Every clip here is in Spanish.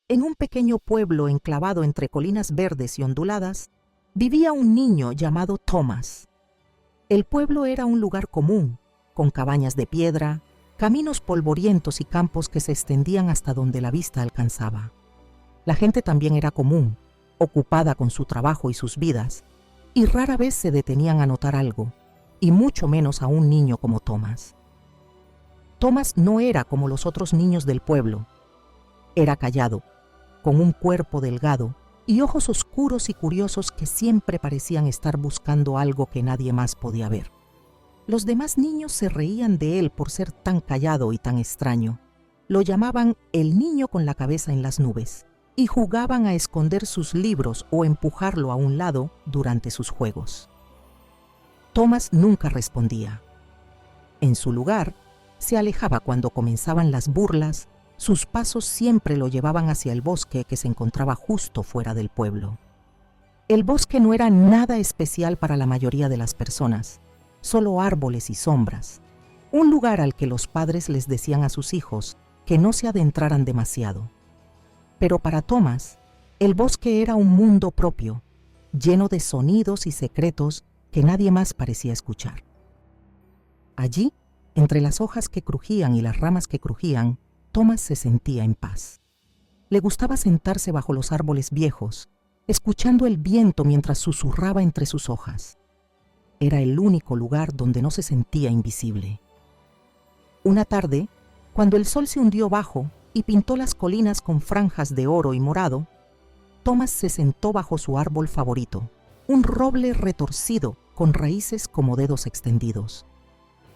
En un pequeño pueblo enclavado entre colinas verdes y onduladas, vivía un niño llamado Thomas. El pueblo era un lugar común, con cabañas de piedra, caminos polvorientos y campos que se extendían hasta donde la vista alcanzaba. La gente también era común, ocupada con su trabajo y sus vidas, y rara vez se detenían a notar algo, y mucho menos a un niño como Thomas. Thomas no era como los otros niños del pueblo. Era callado, con un cuerpo delgado y ojos oscuros y curiosos que siempre parecían estar buscando algo que nadie más podía ver. Los demás niños se reían de él por ser tan callado y tan extraño. Lo llamaban el niño con la cabeza en las nubes y jugaban a esconder sus libros o empujarlo a un lado durante sus juegos. Thomas nunca respondía. En su lugar, se alejaba cuando comenzaban las burlas. Sus pasos siempre lo llevaban hacia el bosque que se encontraba justo fuera del pueblo. El bosque no era nada especial para la mayoría de las personas, solo árboles y sombras, un lugar al que los padres les decían a sus hijos que no se adentraran demasiado. Pero para Thomas, el bosque era un mundo propio, lleno de sonidos y secretos que nadie más parecía escuchar. Allí, entre las hojas que crujían y las ramas que crujían, Thomas se sentía en paz. Le gustaba sentarse bajo los árboles viejos, escuchando el viento mientras susurraba entre sus hojas. Era el único lugar donde no se sentía invisible. Una tarde, cuando el sol se hundió bajo y pintó las colinas con franjas de oro y morado, Thomas se sentó bajo su árbol favorito, un roble retorcido con raíces como dedos extendidos.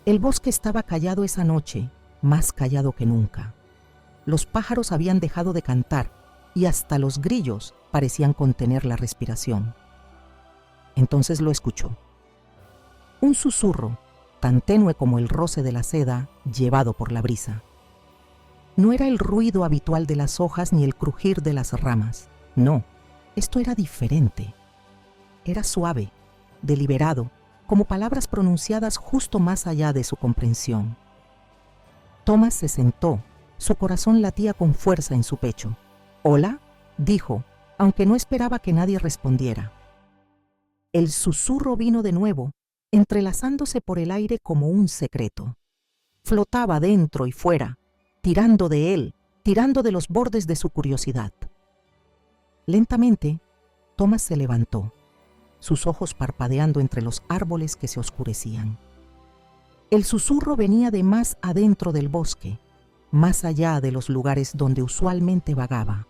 El bosque estaba callado esa noche, más callado que nunca. Los pájaros habían dejado de cantar y hasta los grillos parecían contener la respiración. Entonces lo escuchó. Un susurro, tan tenue como el roce de la seda llevado por la brisa. No era el ruido habitual de las hojas ni el crujir de las ramas. No, esto era diferente. Era suave, deliberado, como palabras pronunciadas justo más allá de su comprensión. Thomas se sentó. Su corazón latía con fuerza en su pecho. «¿Hola?», dijo, aunque no esperaba que nadie respondiera. El susurro vino de nuevo, entrelazándose por el aire como un secreto. Flotaba dentro y fuera, tirando de él, tirando de los bordes de su curiosidad. Lentamente, Thomas se levantó, sus ojos parpadeando entre los árboles que se oscurecían. El susurro venía de más adentro del bosque, más allá de los lugares donde usualmente vagaba.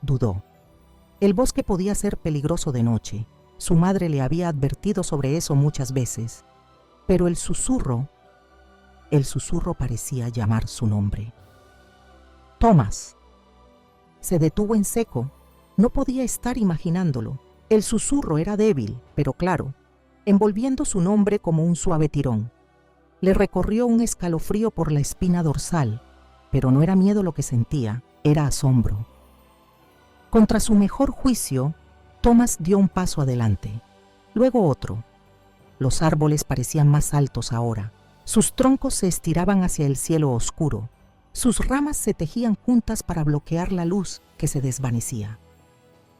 Dudó. El bosque podía ser peligroso de noche. Su madre le había advertido sobre eso muchas veces. Pero el susurro parecía llamar su nombre. «Thomas». Se detuvo en seco. No podía estar imaginándolo. El susurro era débil, pero claro, envolviendo su nombre como un suave tirón. Le recorrió un escalofrío por la espina dorsal. Pero no era miedo lo que sentía, era asombro. Contra su mejor juicio, Thomas dio un paso adelante, luego otro. Los árboles parecían más altos ahora. Sus troncos se estiraban hacia el cielo oscuro. Sus ramas se tejían juntas para bloquear la luz que se desvanecía.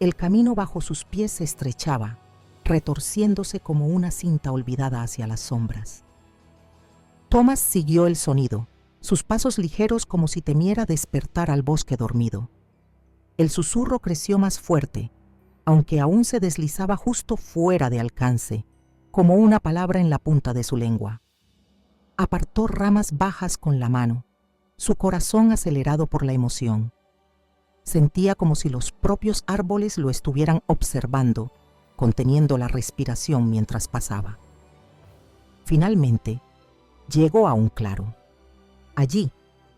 El camino bajo sus pies se estrechaba, retorciéndose como una cinta olvidada hacia las sombras. Thomas siguió el sonido, sus pasos ligeros como si temiera despertar al bosque dormido. El susurro creció más fuerte, aunque aún se deslizaba justo fuera de alcance, como una palabra en la punta de su lengua. Apartó ramas bajas con la mano, su corazón acelerado por la emoción. Sentía como si los propios árboles lo estuvieran observando, conteniendo la respiración mientras pasaba. Finalmente, llegó a un claro. Allí,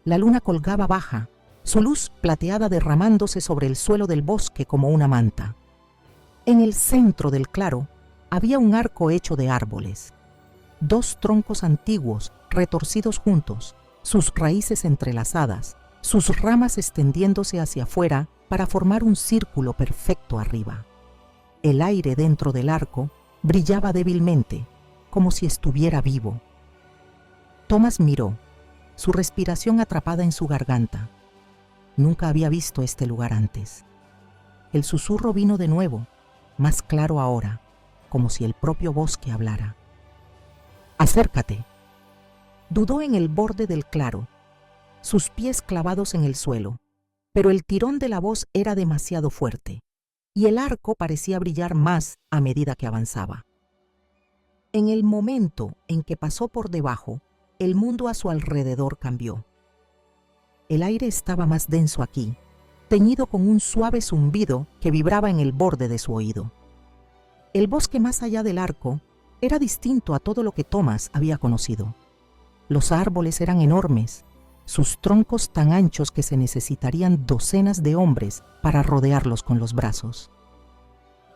la luna colgaba baja, su luz plateada derramándose sobre el suelo del bosque como una manta. En el centro del claro había un arco hecho de árboles. 2 troncos antiguos, retorcidos juntos, sus raíces entrelazadas, sus ramas extendiéndose hacia afuera para formar un círculo perfecto arriba. El aire dentro del arco brillaba débilmente, como si estuviera vivo. Thomas miró, su respiración atrapada en su garganta. Nunca había visto este lugar antes. El susurro vino de nuevo, más claro ahora, como si el propio bosque hablara. «Acércate». Dudó en el borde del claro, sus pies clavados en el suelo, pero el tirón de la voz era demasiado fuerte, y el arco parecía brillar más a medida que avanzaba. En el momento en que pasó por debajo, el mundo a su alrededor cambió. El aire estaba más denso aquí, teñido con un suave zumbido que vibraba en el borde de su oído. El bosque más allá del arco era distinto a todo lo que Thomas había conocido. Los árboles eran enormes, sus troncos tan anchos que se necesitarían docenas de hombres para rodearlos con los brazos.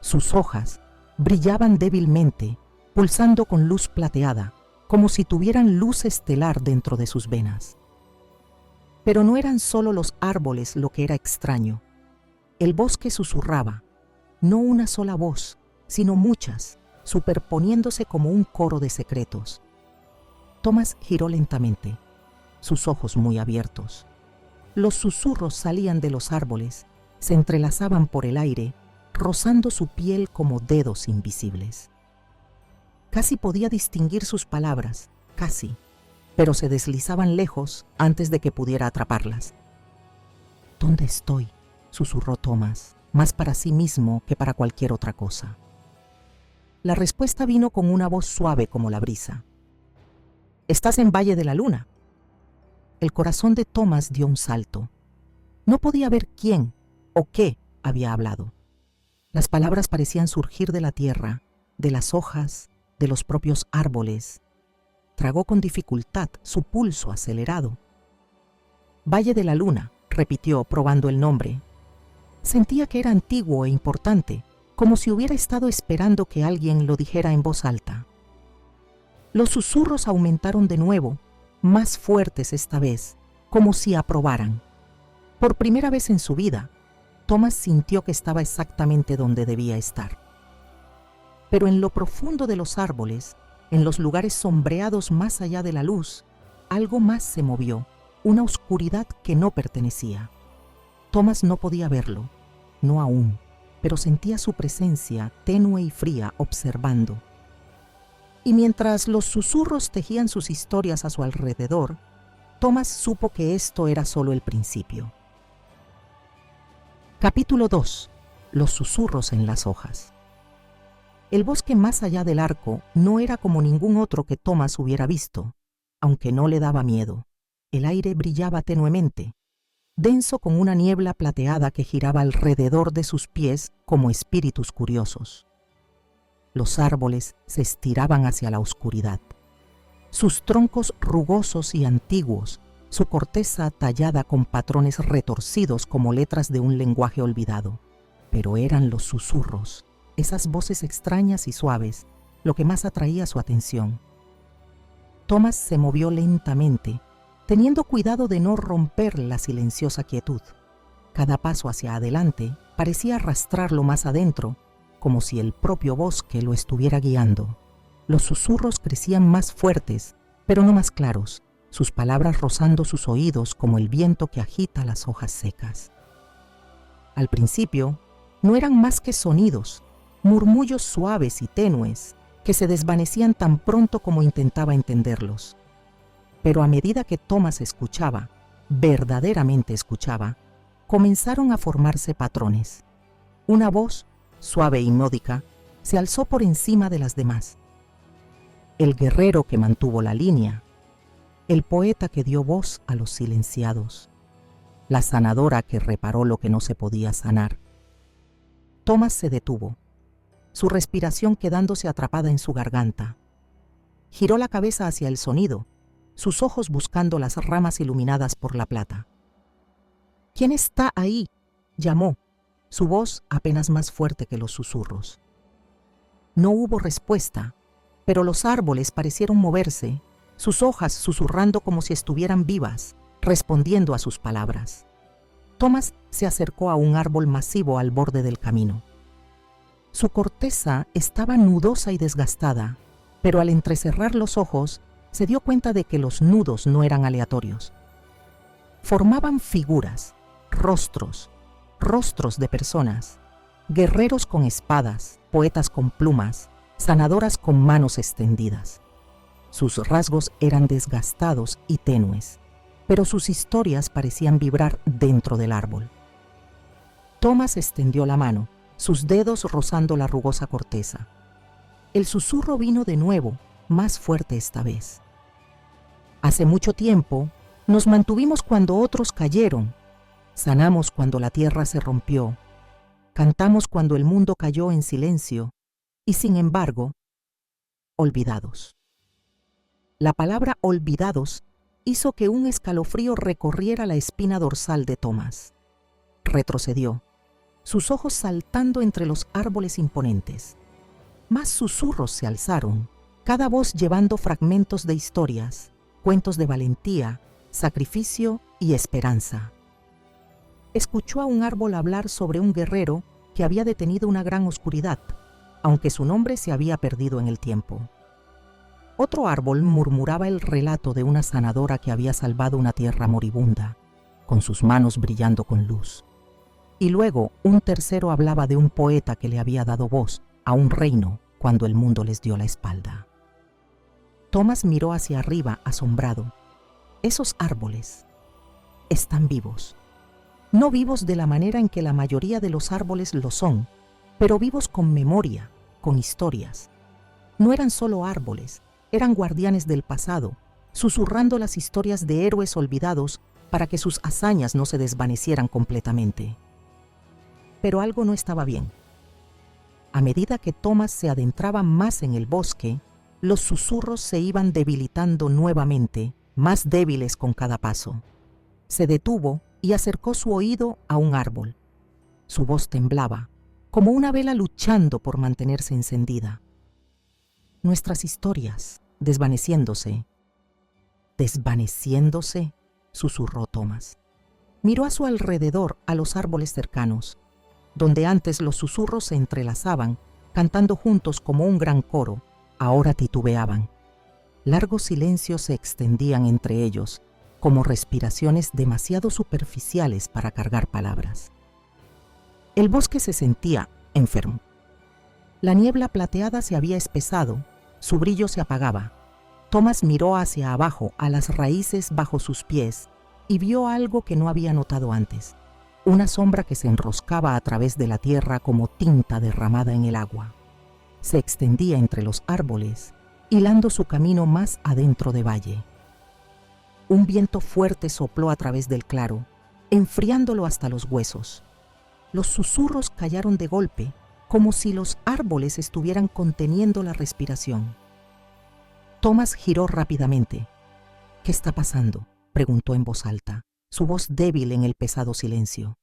Sus hojas brillaban débilmente, pulsando con luz plateada, como si tuvieran luz estelar dentro de sus venas. Pero no eran solo los árboles lo que era extraño. El bosque susurraba, no una sola voz, sino muchas, superponiéndose como un coro de secretos. Thomas giró lentamente, sus ojos muy abiertos. Los susurros salían de los árboles, se entrelazaban por el aire, rozando su piel como dedos invisibles. Casi podía distinguir sus palabras, casi, pero se deslizaban lejos antes de que pudiera atraparlas. «¿Dónde estoy?», susurró Thomas, más para sí mismo que para cualquier otra cosa. La respuesta vino con una voz suave como la brisa. «Estás en Valle de la Luna». El corazón de Thomas dio un salto. No podía ver quién o qué había hablado. Las palabras parecían surgir de la tierra, de las hojas, de los propios árboles. Tragó con dificultad, su pulso acelerado. «Valle de la Luna», repitió, probando el nombre. Sentía que era antiguo e importante, como si hubiera estado esperando que alguien lo dijera en voz alta. Los susurros aumentaron de nuevo, más fuertes esta vez, como si aprobaran. Por primera vez en su vida, Thomas sintió que estaba exactamente donde debía estar. Pero en lo profundo de los árboles, en los lugares sombreados más allá de la luz, algo más se movió, una oscuridad que no pertenecía. Thomas no podía verlo, no aún, pero sentía su presencia tenue y fría observando. Y mientras los susurros tejían sus historias a su alrededor, Thomas supo que esto era solo el principio. Capítulo 2. Los susurros en las hojas. El bosque más allá del arco no era como ningún otro que Thomas hubiera visto, aunque no le daba miedo. El aire brillaba tenuemente, denso con una niebla plateada que giraba alrededor de sus pies como espíritus curiosos. Los árboles se estiraban hacia la oscuridad. Sus troncos rugosos y antiguos, su corteza tallada con patrones retorcidos como letras de un lenguaje olvidado. Pero eran los susurros, esas voces extrañas y suaves, lo que más atraía su atención. Thomas se movió lentamente, teniendo cuidado de no romper la silenciosa quietud. Cada paso hacia adelante parecía arrastrarlo más adentro, como si el propio bosque lo estuviera guiando. Los susurros crecían más fuertes, pero no más claros, sus palabras rozando sus oídos como el viento que agita las hojas secas. Al principio, no eran más que sonidos, murmullos suaves y tenues, que se desvanecían tan pronto como intentaba entenderlos. Pero a medida que Thomas escuchaba, verdaderamente escuchaba, comenzaron a formarse patrones. Una voz, suave y módica, se alzó por encima de las demás. El guerrero que mantuvo la línea, el poeta que dio voz a los silenciados, la sanadora que reparó lo que no se podía sanar. Thomas se detuvo, su respiración quedándose atrapada en su garganta. Giró la cabeza hacia el sonido, sus ojos buscando las ramas iluminadas por la plata. «¿Quién está ahí?», llamó, su voz apenas más fuerte que los susurros. No hubo respuesta, pero los árboles parecieron moverse, sus hojas susurrando como si estuvieran vivas, respondiendo a sus palabras. Thomas se acercó a un árbol masivo al borde del camino. Su corteza estaba nudosa y desgastada, pero al entrecerrar los ojos se dio cuenta de que los nudos no eran aleatorios. Formaban figuras, rostros, rostros de personas, guerreros con espadas, poetas con plumas, sanadoras con manos extendidas. Sus rasgos eran desgastados y tenues, pero sus historias parecían vibrar dentro del árbol. Thomas extendió la mano, sus dedos rozando la rugosa corteza. El susurro vino de nuevo, más fuerte esta vez. Hace mucho tiempo, nos mantuvimos cuando otros cayeron, sanamos cuando la tierra se rompió, cantamos cuando el mundo cayó en silencio y, sin embargo, olvidados. La palabra olvidados hizo que un escalofrío recorriera la espina dorsal de Thomas. Retrocedió, sus ojos saltando entre los árboles imponentes. Más susurros se alzaron, cada voz llevando fragmentos de historias, cuentos de valentía, sacrificio y esperanza. Escuchó a un árbol hablar sobre un guerrero que había detenido una gran oscuridad, aunque su nombre se había perdido en el tiempo. Otro árbol murmuraba el relato de una sanadora que había salvado una tierra moribunda, con sus manos brillando con luz. Y luego un tercero hablaba de un poeta que le había dado voz a un reino cuando el mundo les dio la espalda. Thomas miró hacia arriba asombrado. Esos árboles están vivos. No vivos de la manera en que la mayoría de los árboles lo son, pero vivos con memoria, con historias. No eran solo árboles, eran guardianes del pasado, susurrando las historias de héroes olvidados para que sus hazañas no se desvanecieran completamente. Pero algo no estaba bien. A medida que Thomas se adentraba más en el bosque, los susurros se iban debilitando nuevamente, más débiles con cada paso. Se detuvo y acercó su oído a un árbol. Su voz temblaba, como una vela luchando por mantenerse encendida. Nuestras historias, desvaneciéndose. ¿Desvaneciéndose?, susurró Thomas. Miró a su alrededor a los árboles cercanos, donde antes los susurros se entrelazaban, cantando juntos como un gran coro, ahora titubeaban. Largos silencios se extendían entre ellos, como respiraciones demasiado superficiales para cargar palabras. El bosque se sentía enfermo. La niebla plateada se había espesado, su brillo se apagaba. Thomas miró hacia abajo a las raíces bajo sus pies y vio algo que no había notado antes, una sombra que se enroscaba a través de la tierra como tinta derramada en el agua. Se extendía entre los árboles, hilando su camino más adentro de valle. Un viento fuerte sopló a través del claro, enfriándolo hasta los huesos. Los susurros callaron de golpe, como si los árboles estuvieran conteniendo la respiración. Thomas giró rápidamente. «¿Qué está pasando?», preguntó en voz alta, su voz débil en el pesado silencio.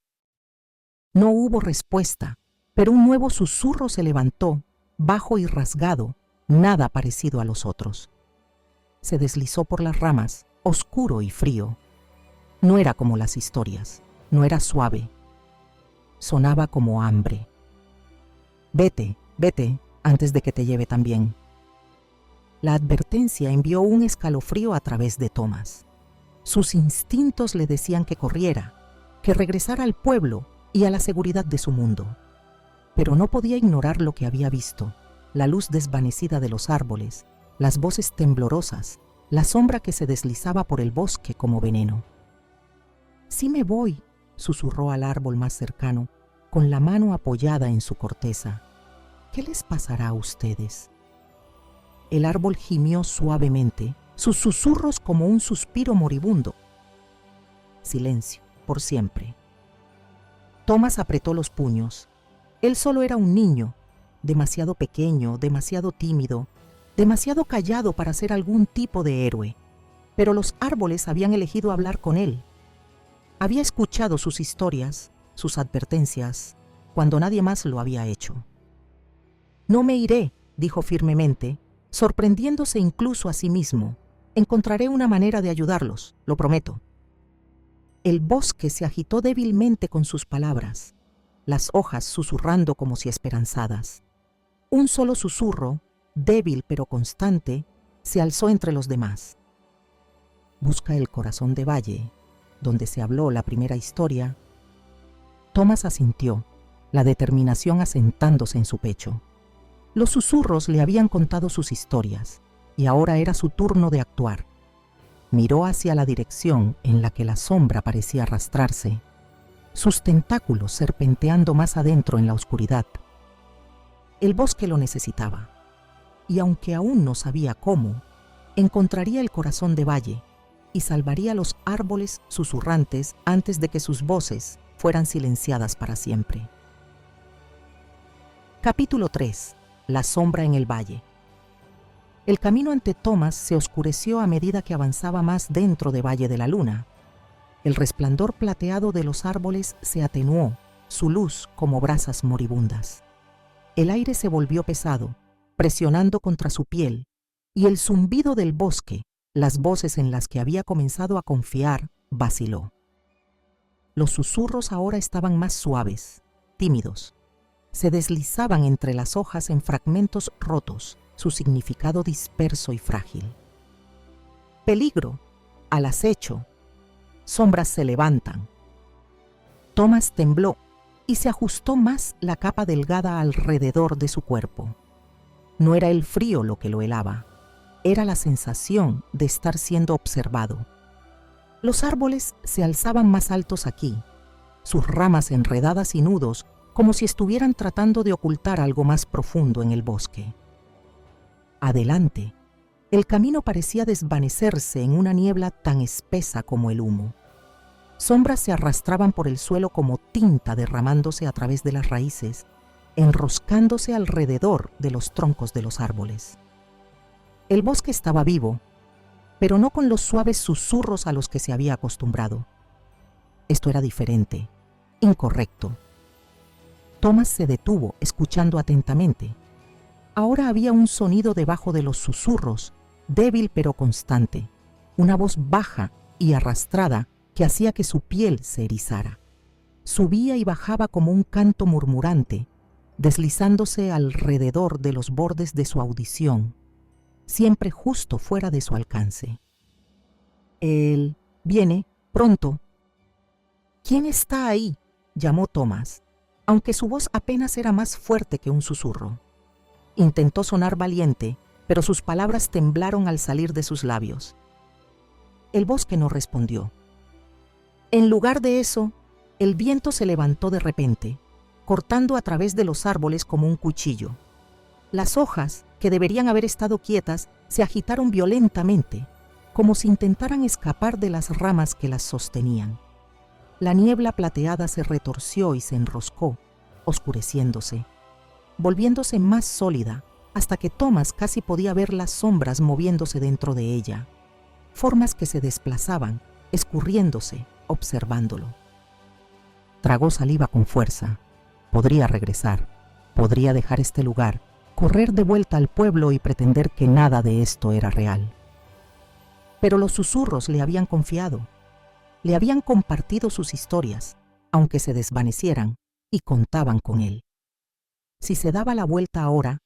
No hubo respuesta, pero un nuevo susurro se levantó, bajo y rasgado, nada parecido a los otros. Se deslizó por las ramas, oscuro y frío. No era como las historias, no era suave. Sonaba como hambre. «Vete, vete, antes de que te lleve también». La advertencia envió un escalofrío a través de Thomas. Sus instintos le decían que corriera, que regresara al pueblo y a la seguridad de su mundo. Pero no podía ignorar lo que había visto, la luz desvanecida de los árboles, las voces temblorosas, la sombra que se deslizaba por el bosque como veneno. «Sí me voy», susurró al árbol más cercano, con la mano apoyada en su corteza. «¿Qué les pasará a ustedes?». El árbol gimió suavemente, sus susurros como un suspiro moribundo. Silencio, por siempre. Thomas apretó los puños. Él solo era un niño, demasiado pequeño, demasiado tímido, demasiado callado para ser algún tipo de héroe. Pero los árboles habían elegido hablar con él. Había escuchado sus historias, sus advertencias, cuando nadie más lo había hecho. «No me iré», dijo firmemente, sorprendiéndose incluso a sí mismo. «Encontraré una manera de ayudarlos, lo prometo». El bosque se agitó débilmente con sus palabras, las hojas susurrando como si esperanzadas. Un solo susurro, débil pero constante, se alzó entre los demás. «Busca el corazón de valle, donde se habló la primera historia, Thomas asintió, la determinación asentándose en su pecho. Los susurros le habían contado sus historias, y ahora era su turno de actuar. Miró hacia la dirección en la que la sombra parecía arrastrarse, sus tentáculos serpenteando más adentro en la oscuridad. El bosque lo necesitaba, y aunque aún no sabía cómo, encontraría el corazón de Valle y salvaría los árboles susurrantes antes de que sus voces fueran silenciadas para siempre. Capítulo 3. La sombra en el valle. El camino ante Thomas se oscureció a medida que avanzaba más dentro de Valle de la Luna. El resplandor plateado de los árboles se atenuó, su luz como brasas moribundas. El aire se volvió pesado, presionando contra su piel, y el zumbido del bosque, las voces en las que había comenzado a confiar, vaciló. Los susurros ahora estaban más suaves, tímidos. Se deslizaban entre las hojas en fragmentos rotos, su significado disperso y frágil. Peligro, al acecho, sombras se levantan. Thomas tembló y se ajustó más la capa delgada alrededor de su cuerpo. No era el frío lo que lo helaba, era la sensación de estar siendo observado. Los árboles se alzaban más altos aquí, sus ramas enredadas y nudos como si estuvieran tratando de ocultar algo más profundo en el bosque. Adelante, el camino parecía desvanecerse en una niebla tan espesa como el humo. Sombras se arrastraban por el suelo como tinta derramándose a través de las raíces, enroscándose alrededor de los troncos de los árboles. El bosque estaba vivo, pero no con los suaves susurros a los que se había acostumbrado. Esto era diferente, incorrecto. Thomas se detuvo, escuchando atentamente. Ahora había un sonido debajo de los susurros, débil pero constante, una voz baja y arrastrada que hacía que su piel se erizara. Subía y bajaba como un canto murmurante, deslizándose alrededor de los bordes de su audición, siempre justo fuera de su alcance. Él viene pronto. ¿Quién está ahí?, llamó Thomas, aunque su voz apenas era más fuerte que un susurro. Intentó sonar valiente, pero sus palabras temblaron al salir de sus labios. El bosque no respondió. En lugar de eso, el viento se levantó de repente, cortando a través de los árboles como un cuchillo. Las hojas, que deberían haber estado quietas, se agitaron violentamente, como si intentaran escapar de las ramas que las sostenían. La niebla plateada se retorció y se enroscó, oscureciéndose, volviéndose más sólida, hasta que Thomas casi podía ver las sombras moviéndose dentro de ella, formas que se desplazaban, escurriéndose, observándolo. Tragó saliva con fuerza. Podría regresar, podría dejar este lugar, correr de vuelta al pueblo y pretender que nada de esto era real. Pero los susurros le habían confiado, le habían compartido sus historias, aunque se desvanecieran, y contaban con él. Si se daba la vuelta ahora,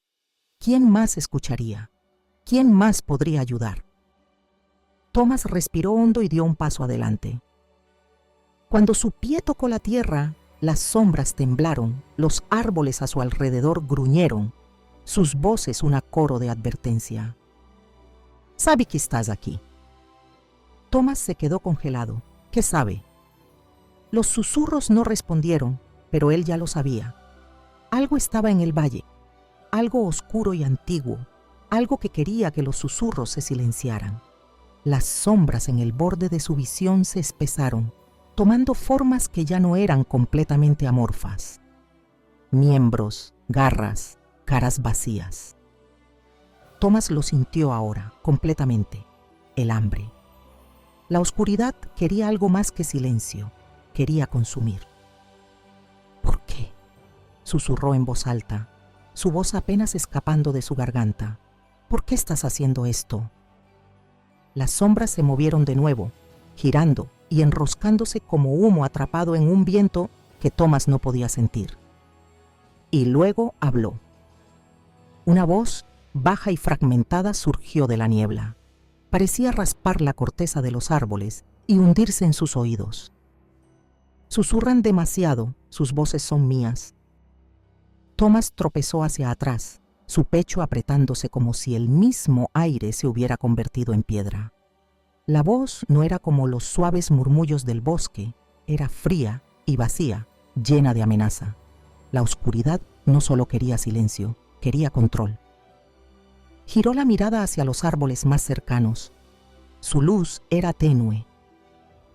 ¿quién más escucharía? ¿Quién más podría ayudar? Thomas respiró hondo y dio un paso adelante. Cuando su pie tocó la tierra, las sombras temblaron, los árboles a su alrededor gruñeron, sus voces un coro de advertencia. «Sabe que estás aquí». Thomas se quedó congelado. ¿Qué sabe? Los susurros no respondieron, pero él ya lo sabía. Algo estaba en el valle, algo oscuro y antiguo, algo que quería que los susurros se silenciaran. Las sombras en el borde de su visión se espesaron, tomando formas que ya no eran completamente amorfas. Miembros, garras, caras vacías. Thomas lo sintió ahora, completamente, el hambre. La oscuridad quería algo más que silencio, quería consumir. ¿Por qué?, susurró en voz alta, su voz apenas escapando de su garganta. ¿Por qué estás haciendo esto? Las sombras se movieron de nuevo, girando y enroscándose como humo atrapado en un viento que Thomas no podía sentir. Y luego habló. Una voz baja y fragmentada surgió de la niebla. Parecía raspar la corteza de los árboles y hundirse en sus oídos. Susurran demasiado, sus voces son mías. Thomas tropezó hacia atrás, su pecho apretándose como si el mismo aire se hubiera convertido en piedra. La voz no era como los suaves murmullos del bosque, era fría y vacía, llena de amenaza. La oscuridad no solo quería silencio, quería control. Giró la mirada hacia los árboles más cercanos. Su luz era tenue,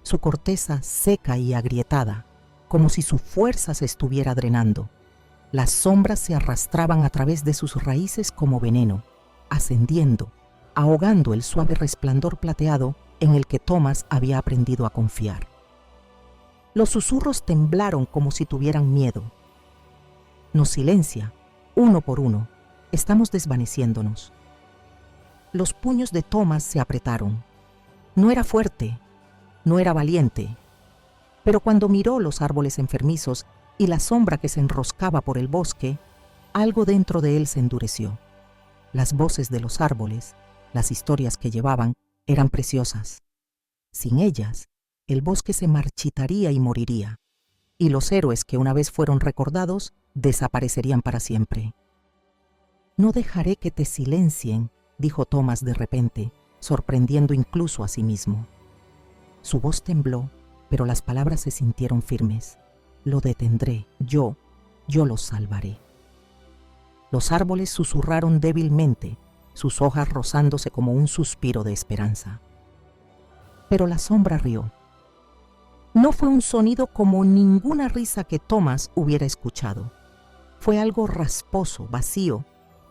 su corteza seca y agrietada, como si su fuerza se estuviera drenando. Las sombras se arrastraban a través de sus raíces como veneno, ascendiendo, ahogando el suave resplandor plateado en el que Thomas había aprendido a confiar. Los susurros temblaron como si tuvieran miedo. Nos silencia, uno por uno, estamos desvaneciéndonos. Los puños de Thomas se apretaron. No era fuerte, no era valiente, pero cuando miró los árboles enfermizos y la sombra que se enroscaba por el bosque, algo dentro de él se endureció. Las voces de los árboles, las historias que llevaban, eran preciosas. Sin ellas, el bosque se marchitaría y moriría, y los héroes que una vez fueron recordados desaparecerían para siempre. No dejaré que te silencien, dijo Thomas de repente, sorprendiendo incluso a sí mismo. Su voz tembló, pero las palabras se sintieron firmes. Lo detendré, yo los salvaré. Los árboles susurraron débilmente, sus hojas rozándose como un suspiro de esperanza. Pero la sombra rió. No fue un sonido como ninguna risa que Thomas hubiera escuchado. Fue algo rasposo, vacío,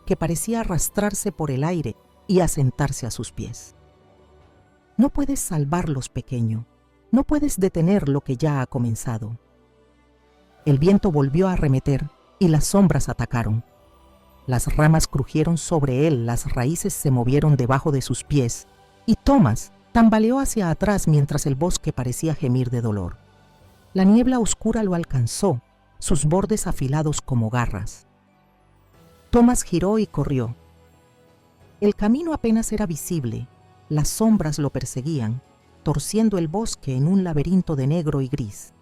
que parecía arrastrarse por el aire y asentarse a sus pies. No puedes salvarlos, pequeño. No puedes detener lo que ya ha comenzado. El viento volvió a arremeter y las sombras atacaron. Las ramas crujieron sobre él, las raíces se movieron debajo de sus pies y Thomas tambaleó hacia atrás mientras el bosque parecía gemir de dolor. La niebla oscura lo alcanzó, sus bordes afilados como garras. Thomas giró y corrió. El camino apenas era visible, las sombras lo perseguían, torciendo el bosque en un laberinto de negro y gris.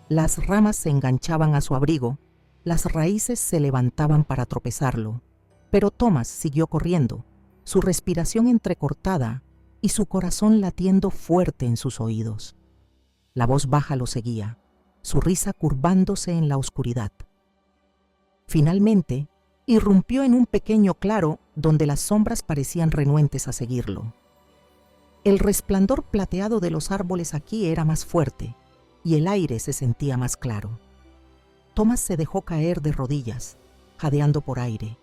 Las ramas se enganchaban a su abrigo, las raíces se levantaban para tropezarlo, pero Thomas siguió corriendo, su respiración entrecortada y su corazón latiendo fuerte en sus oídos. La voz baja lo seguía, su risa curvándose en la oscuridad. Finalmente, irrumpió en un pequeño claro donde las sombras parecían renuentes a seguirlo. El resplandor plateado de los árboles aquí era más fuerte y el aire se sentía más claro. Thomas se dejó caer de rodillas, jadeando por aire,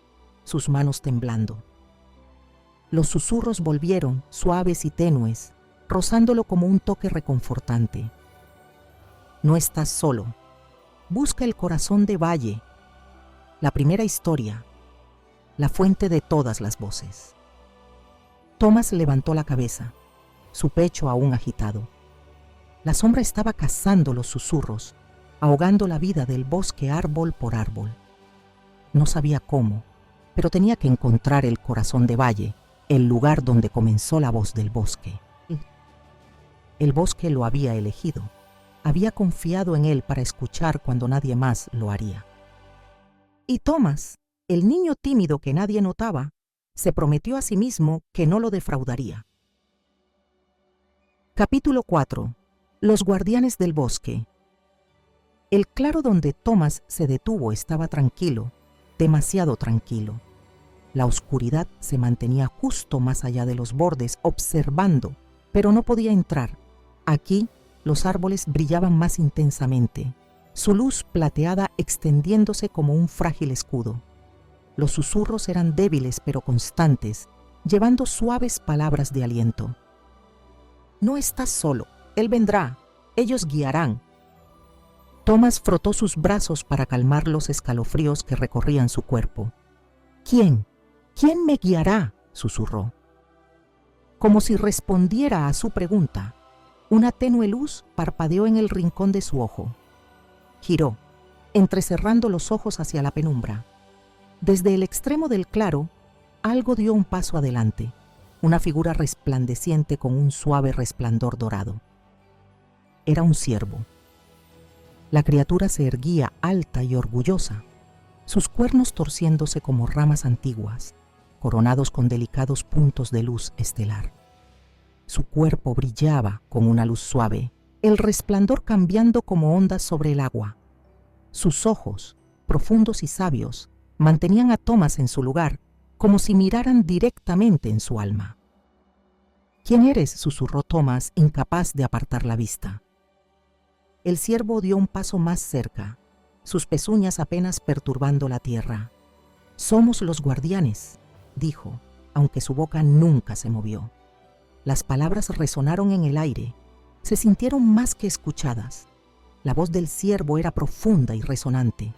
sus manos temblando. Los susurros volvieron, suaves y tenues, rozándolo como un toque reconfortante. No estás solo. Busca el corazón de Valle, la primera historia, la fuente de todas las voces. Thomas levantó la cabeza, su pecho aún agitado. La sombra estaba cazando los susurros, ahogando la vida del bosque árbol por árbol. No sabía cómo, pero tenía que encontrar el corazón de Valle, el lugar donde comenzó la voz del bosque. El bosque lo había elegido, había confiado en él para escuchar cuando nadie más lo haría. Y Thomas, el niño tímido que nadie notaba, se prometió a sí mismo que no lo defraudaría. Capítulo 4. Los guardianes del bosque. El claro donde Thomas se detuvo estaba tranquilo, demasiado tranquilo. La oscuridad se mantenía justo más allá de los bordes, observando, pero no podía entrar. Aquí, los árboles brillaban más intensamente, su luz plateada extendiéndose como un frágil escudo. Los susurros eran débiles pero constantes, llevando suaves palabras de aliento. No estás solo, él vendrá, ellos guiarán. Thomas frotó sus brazos para calmar los escalofríos que recorrían su cuerpo. ¿Quién? ¿Quién me guiará?, susurró. Como si respondiera a su pregunta, una tenue luz parpadeó en el rincón de su ojo. Giró, entrecerrando los ojos hacia la penumbra. Desde el extremo del claro, algo dio un paso adelante, una figura resplandeciente con un suave resplandor dorado. Era un ciervo. La criatura se erguía alta y orgullosa, sus cuernos torciéndose como ramas antiguas, coronados con delicados puntos de luz estelar. Su cuerpo brillaba con una luz suave, el resplandor cambiando como ondas sobre el agua. Sus ojos, profundos y sabios, mantenían a Thomas en su lugar, como si miraran directamente en su alma. «¿Quién eres?», susurró Thomas, incapaz de apartar la vista. El ciervo dio un paso más cerca, sus pezuñas apenas perturbando la tierra. «Somos los guardianes», dijo, aunque su boca nunca se movió. Las palabras resonaron en el aire, se sintieron más que escuchadas. La voz del ciervo era profunda y resonante,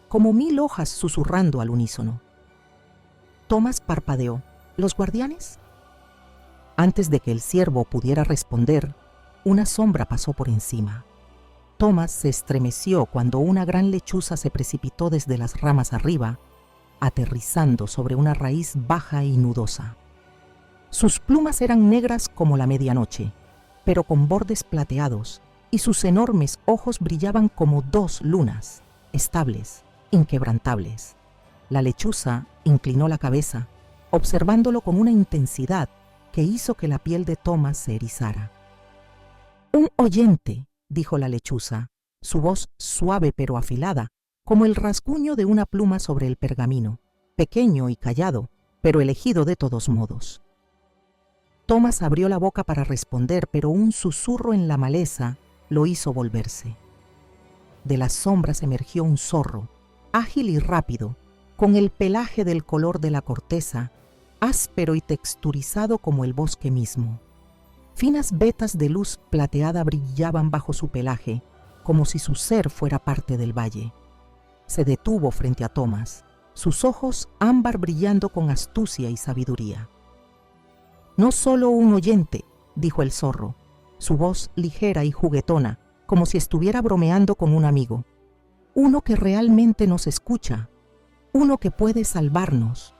como 1000 hojas susurrando al unísono. Thomas parpadeó. «¿Los guardianes?». Antes de que el ciervo pudiera responder, una sombra pasó por encima. Thomas se estremeció cuando una gran lechuza se precipitó desde las ramas arriba, aterrizando sobre una raíz baja y nudosa. Sus plumas eran negras como la medianoche, pero con bordes plateados, y sus enormes ojos brillaban como 2 lunas, estables, inquebrantables. La lechuza inclinó la cabeza, observándolo con una intensidad que hizo que la piel de Thomas se erizara. «Un oyente», dijo la lechuza, su voz suave pero afilada, como el rasguño de una pluma sobre el pergamino, pequeño y callado, pero elegido de todos modos. Thomas abrió la boca para responder, pero un susurro en la maleza lo hizo volverse. De las sombras emergió un zorro, ágil y rápido, con el pelaje del color de la corteza, áspero y texturizado como el bosque mismo. Finas vetas de luz plateada brillaban bajo su pelaje, como si su ser fuera parte del valle. Se detuvo frente a Thomas, sus ojos ámbar brillando con astucia y sabiduría. «No solo un oyente», dijo el zorro, su voz ligera y juguetona, como si estuviera bromeando con un amigo. «Uno que realmente nos escucha, uno que puede salvarnos».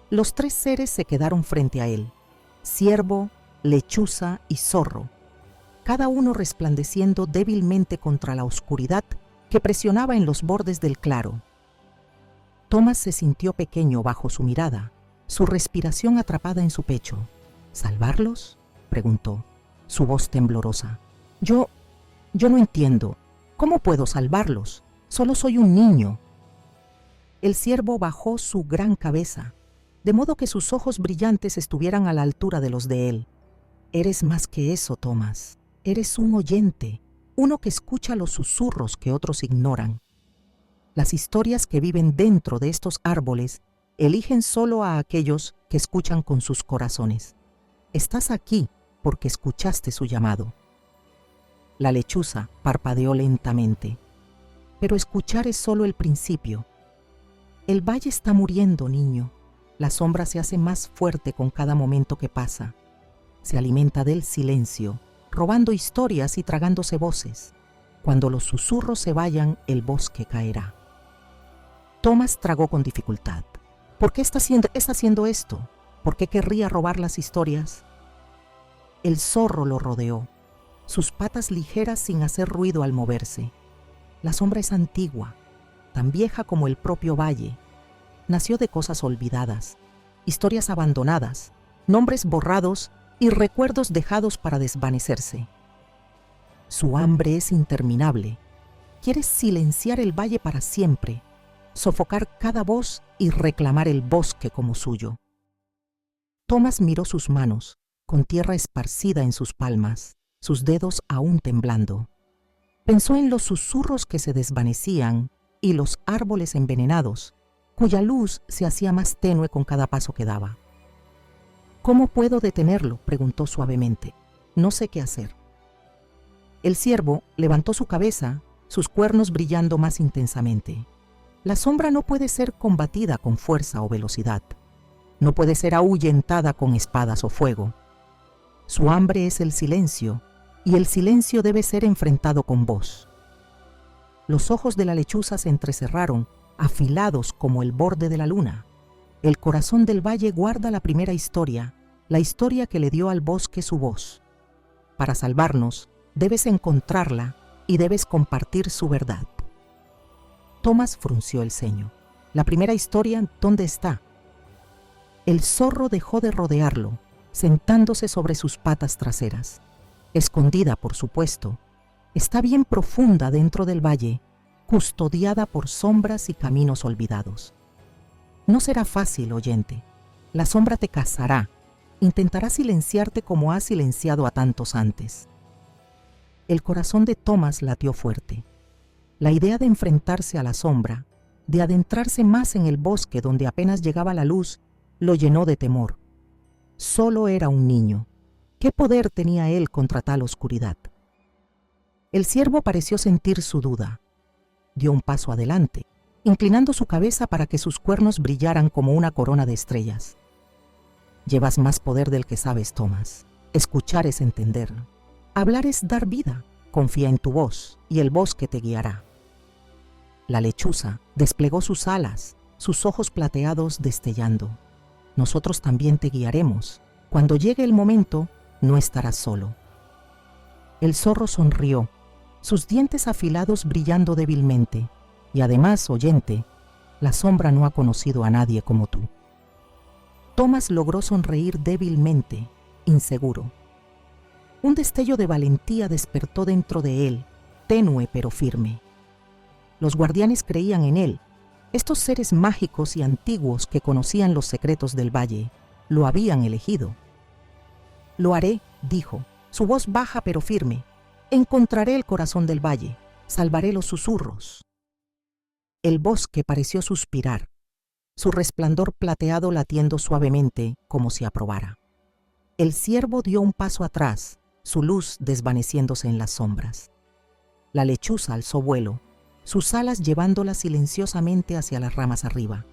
Los 3 seres se quedaron frente a él, ciervo, lechuza y zorro, cada uno resplandeciendo débilmente contra la oscuridad que presionaba en los bordes del claro. Thomas se sintió pequeño bajo su mirada, su respiración atrapada en su pecho. «¿Salvarlos?», preguntó, su voz temblorosa. Yo no entiendo. ¿Cómo puedo salvarlos? Solo soy un niño». El ciervo bajó su gran cabeza, de modo que sus ojos brillantes estuvieran a la altura de los de él. «Eres más que eso, Thomas. Eres un oyente, uno que escucha los susurros que otros ignoran. Las historias que viven dentro de estos árboles eligen solo a aquellos que escuchan con sus corazones. Estás aquí porque escuchaste su llamado». La lechuza parpadeó lentamente. «Pero escuchar es solo el principio. El valle está muriendo, niño. La sombra se hace más fuerte con cada momento que pasa. Se alimenta del silencio, robando historias y tragándose voces. Cuando los susurros se vayan, el bosque caerá». Thomas tragó con dificultad. ¿Por qué está haciendo esto? ¿Por qué querría robar las historias? El zorro lo rodeó, sus patas ligeras sin hacer ruido al moverse. La sombra es antigua, tan vieja como el propio valle. Nació de cosas olvidadas, historias abandonadas, nombres borrados y recuerdos dejados para desvanecerse. Su hambre es interminable. Quiere silenciar el valle para siempre, sofocar cada voz y reclamar el bosque como suyo. Thomas miró sus manos, con tierra esparcida en sus palmas, sus dedos aún temblando. Pensó en los susurros que se desvanecían y los árboles envenenados, cuya luz se hacía más tenue con cada paso que daba. «¿Cómo puedo detenerlo?», preguntó suavemente. «No sé qué hacer». El ciervo levantó su cabeza, sus cuernos brillando más intensamente. La sombra no puede ser combatida con fuerza o velocidad. No puede ser ahuyentada con espadas o fuego. Su hambre es el silencio, y el silencio debe ser enfrentado con voz. Los ojos de la lechuza se entrecerraron, afilados como el borde de la luna. El corazón del valle guarda la primera historia, la historia que le dio al bosque su voz. Para salvarnos, debes encontrarla y debes compartir su verdad. Thomas frunció el ceño. La primera historia, ¿dónde está? El zorro dejó de rodearlo, sentándose sobre sus patas traseras. Escondida, por supuesto, está bien profunda dentro del valle, custodiada por sombras y caminos olvidados. No será fácil, oyente. La sombra te cazará, intentará silenciarte como ha silenciado a tantos antes. El corazón de Thomas latió fuerte. La idea de enfrentarse a la sombra, de adentrarse más en el bosque donde apenas llegaba la luz, lo llenó de temor. Solo era un niño. ¿Qué poder tenía él contra tal oscuridad? El ciervo pareció sentir su duda. Dio un paso adelante, inclinando su cabeza para que sus cuernos brillaran como una corona de estrellas. Llevas más poder del que sabes, Thomas. Escuchar es entender. Hablar es dar vida. Confía en tu voz y el bosque te guiará. La lechuza desplegó sus alas, sus ojos plateados destellando. Nosotros también te guiaremos. Cuando llegue el momento, no estarás solo. El zorro sonrió, sus dientes afilados brillando débilmente, y además, oyente, la sombra no ha conocido a nadie como tú. Thomas logró sonreír débilmente, inseguro. Un destello de valentía despertó dentro de él, tenue pero firme. Los guardianes creían en él. Estos seres mágicos y antiguos que conocían los secretos del valle, lo habían elegido. Lo haré, dijo, su voz baja pero firme. Encontraré el corazón del valle, salvaré los susurros. El bosque pareció suspirar, su resplandor plateado latiendo suavemente como si aprobara. El ciervo dio un paso atrás, su luz desvaneciéndose en las sombras. La lechuza alzó vuelo, sus alas llevándola silenciosamente hacia las ramas arriba.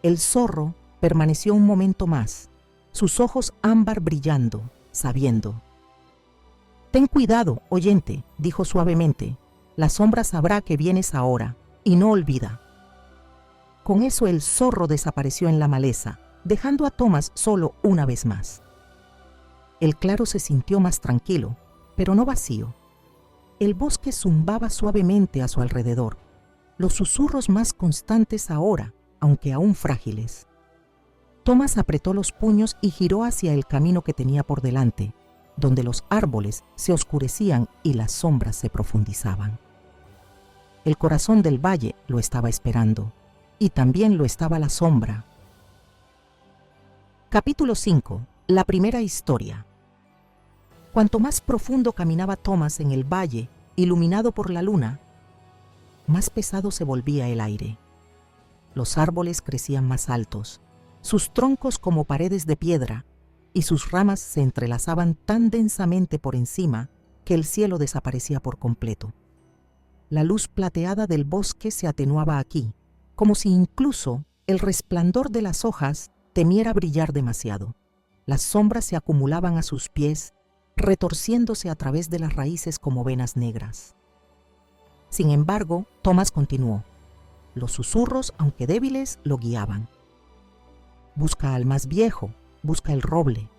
El zorro permaneció un momento más, sus ojos ámbar brillando, sabiendo. «Ten cuidado, oyente», dijo suavemente, «la sombra sabrá que vienes ahora, y no olvida». Con eso el zorro desapareció en la maleza, dejando a Thomas solo una vez más. El claro se sintió más tranquilo, pero no vacío. El bosque zumbaba suavemente a su alrededor, los susurros más constantes ahora, aunque aún frágiles. Thomas apretó los puños y giró hacia el camino que tenía por delante, donde los árboles se oscurecían y las sombras se profundizaban. El corazón del valle lo estaba esperando, y también lo estaba la sombra. Capítulo 5. La primera historia. Cuanto más profundo caminaba Thomas en el valle, iluminado por la luna, más pesado se volvía el aire. Los árboles crecían más altos, sus troncos como paredes de piedra, y sus ramas se entrelazaban tan densamente por encima que el cielo desaparecía por completo. La luz plateada del bosque se atenuaba aquí, como si incluso el resplandor de las hojas temiera brillar demasiado. Las sombras se acumulaban a sus pies, retorciéndose a través de las raíces como venas negras. Sin embargo, Thomas continuó. Los susurros, aunque débiles, lo guiaban. Busca al más viejo, busca el roble.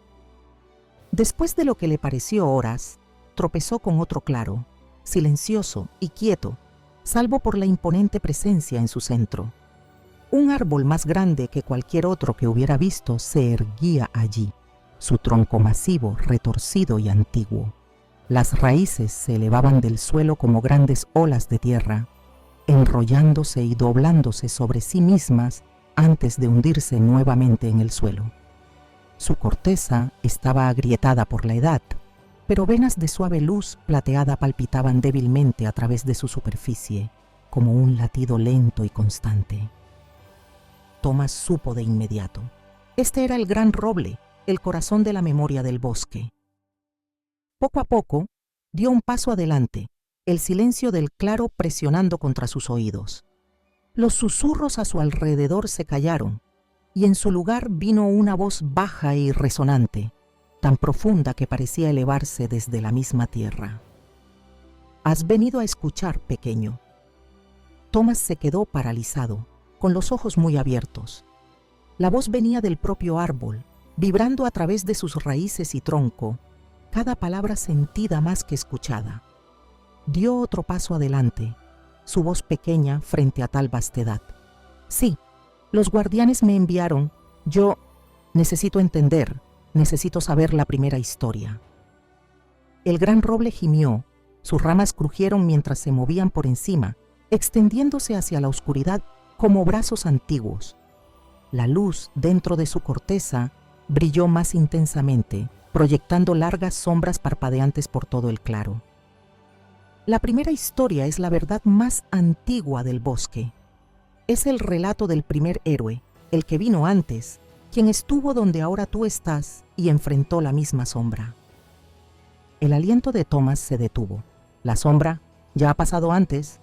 Después de lo que le pareció horas, tropezó con otro claro, silencioso y quieto, salvo por la imponente presencia en su centro. Un árbol más grande que cualquier otro que hubiera visto se erguía allí, su tronco masivo, retorcido y antiguo. Las raíces se elevaban del suelo como grandes olas de tierra, enrollándose y doblándose sobre sí mismas antes de hundirse nuevamente en el suelo. Su corteza estaba agrietada por la edad, pero venas de suave luz plateada palpitaban débilmente a través de su superficie, como un latido lento y constante. Thomas supo de inmediato. Este era el gran roble, el corazón de la memoria del bosque. Poco a poco, dio un paso adelante, el silencio del claro presionando contra sus oídos. Los susurros a su alrededor se callaron, y en su lugar vino una voz baja y resonante, tan profunda que parecía elevarse desde la misma tierra. «Has venido a escuchar, pequeño». Thomas se quedó paralizado, con los ojos muy abiertos. La voz venía del propio árbol, vibrando a través de sus raíces y tronco, cada palabra sentida más que escuchada. dio otro paso adelante, su voz pequeña frente a tal vastedad. Sí, los guardianes me enviaron. Yo necesito entender, necesito saber la primera historia. El gran roble gimió, sus ramas crujieron mientras se movían por encima, extendiéndose hacia la oscuridad como brazos antiguos. La luz dentro de su corteza brilló más intensamente, proyectando largas sombras parpadeantes por todo el claro. La primera historia es la verdad más antigua del bosque. Es el relato del primer héroe, el que vino antes, quien estuvo donde ahora tú estás y enfrentó la misma sombra. El aliento de Thomas se detuvo. La sombra ya ha pasado antes.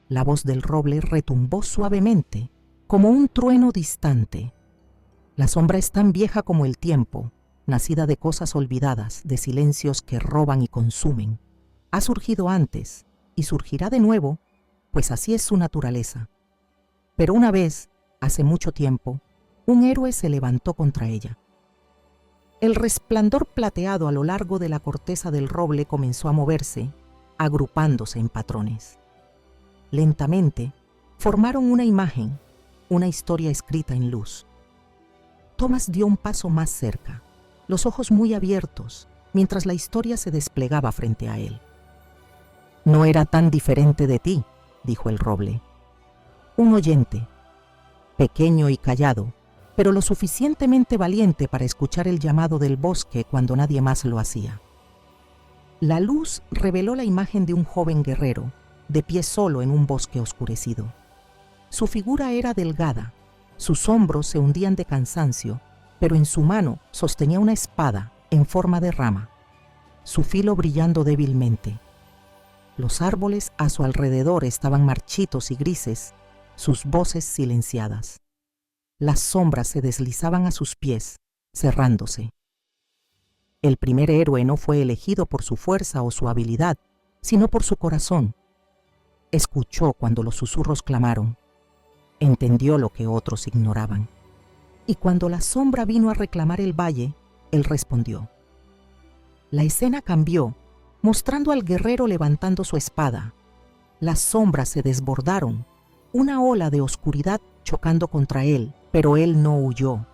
La voz del roble retumbó suavemente, como un trueno distante. La sombra es tan vieja como el tiempo, nacida de cosas olvidadas, de silencios que roban y consumen. Ha surgido antes y surgirá de nuevo, pues así es su naturaleza. Pero una vez, hace mucho tiempo, un héroe se levantó contra ella. El resplandor plateado a lo largo de la corteza del roble comenzó a moverse, agrupándose en patrones. Lentamente, formaron una imagen, una historia escrita en luz. Thomas dio un paso más cerca, los ojos muy abiertos, mientras la historia se desplegaba frente a él. No era tan diferente de ti, dijo el roble. Un oyente, pequeño y callado, pero lo suficientemente valiente para escuchar el llamado del bosque cuando nadie más lo hacía. La luz reveló la imagen de un joven guerrero, de pie solo en un bosque oscurecido. Su figura era delgada, sus hombros se hundían de cansancio, pero en su mano sostenía una espada en forma de rama, su filo brillando débilmente. Los árboles a su alrededor estaban marchitos y grises, sus voces silenciadas. Las sombras se deslizaban a sus pies, cerrándose. El primer héroe no fue elegido por su fuerza o su habilidad, sino por su corazón. Escuchó cuando los susurros clamaron. Entendió lo que otros ignoraban. Y cuando la sombra vino a reclamar el valle, él respondió. La escena cambió, mostrando al guerrero levantando su espada. Las sombras se desbordaron, una ola de oscuridad chocando contra él, pero él no huyó.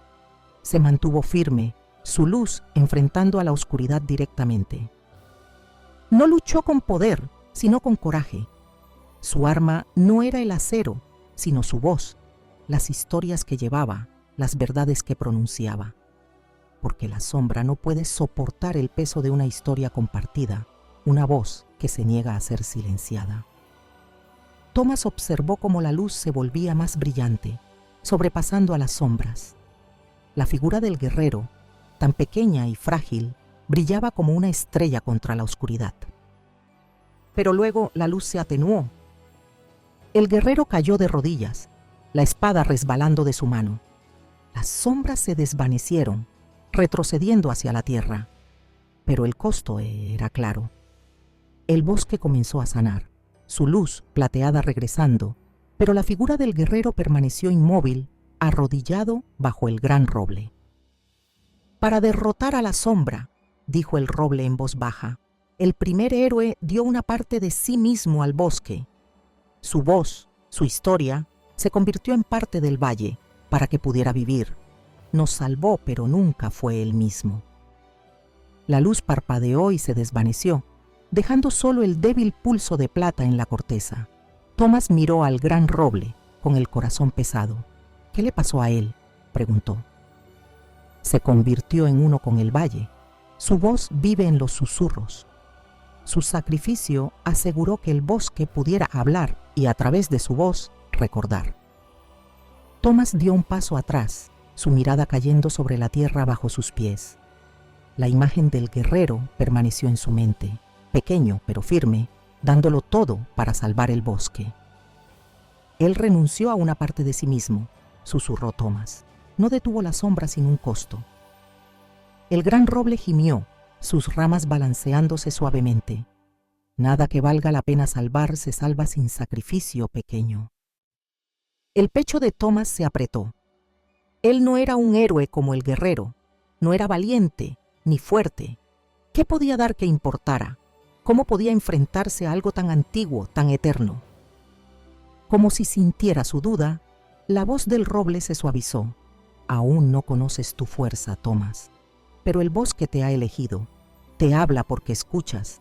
Se mantuvo firme, su luz enfrentando a la oscuridad directamente. No luchó con poder, sino con coraje. Su arma no era el acero, sino su voz, las historias que llevaba, las verdades que pronunciaba. Porque la sombra no puede soportar el peso de una historia compartida, una voz que se niega a ser silenciada. Thomas observó cómo la luz se volvía más brillante, sobrepasando a las sombras. La figura del guerrero, tan pequeña y frágil, brillaba como una estrella contra la oscuridad. Pero luego la luz se atenuó. El guerrero cayó de rodillas, la espada resbalando de su mano. Las sombras se desvanecieron, retrocediendo hacia la tierra. Pero el costo era claro. El bosque comenzó a sanar, su luz plateada regresando, pero la figura del guerrero permaneció inmóvil, arrodillado bajo el gran roble. Para derrotar a la sombra, dijo el roble en voz baja, el primer héroe dio una parte de sí mismo al bosque. Su voz, su historia, se convirtió en parte del valle para que pudiera vivir. Nos salvó, pero nunca fue él mismo. La luz parpadeó y se desvaneció, dejando solo el débil pulso de plata en la corteza. Thomas miró al gran roble, con el corazón pesado. ¿Qué le pasó a él?, preguntó. Se convirtió en uno con el valle. Su voz vive en los susurros. Su sacrificio aseguró que el bosque pudiera hablar y a través de su voz recordar. Thomas dio un paso atrás, su mirada cayendo sobre la tierra bajo sus pies. La imagen del guerrero permaneció en su mente, pequeño pero firme, dándolo todo para salvar el bosque. Él renunció a una parte de sí mismo, susurró Thomas. No detuvo la sombra sin un costo. El gran roble gimió, sus ramas balanceándose suavemente. Nada que valga la pena salvar se salva sin sacrificio, pequeño. El pecho de Thomas se apretó. Él no era un héroe como el guerrero, no era valiente ni fuerte. ¿Qué podía dar que importara? ¿Cómo podía enfrentarse a algo tan antiguo, tan eterno? Como si sintiera su duda, la voz del roble se suavizó. Aún no conoces tu fuerza, Thomas, pero el bosque te ha elegido. Te habla porque escuchas.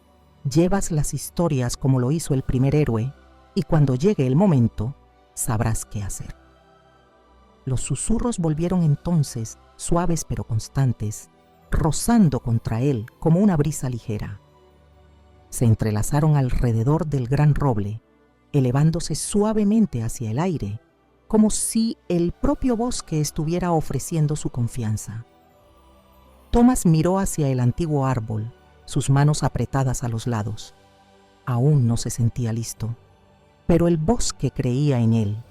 Llevas las historias como lo hizo el primer héroe, y cuando llegue el momento, sabrás qué hacer. Los susurros volvieron entonces, suaves pero constantes, rozando contra él como una brisa ligera. Se entrelazaron alrededor del gran roble, elevándose suavemente hacia el aire, como si el propio bosque estuviera ofreciendo su confianza. Thomas miró hacia el antiguo árbol, sus manos apretadas a los lados. Aún no se sentía listo, pero el bosque creía en él.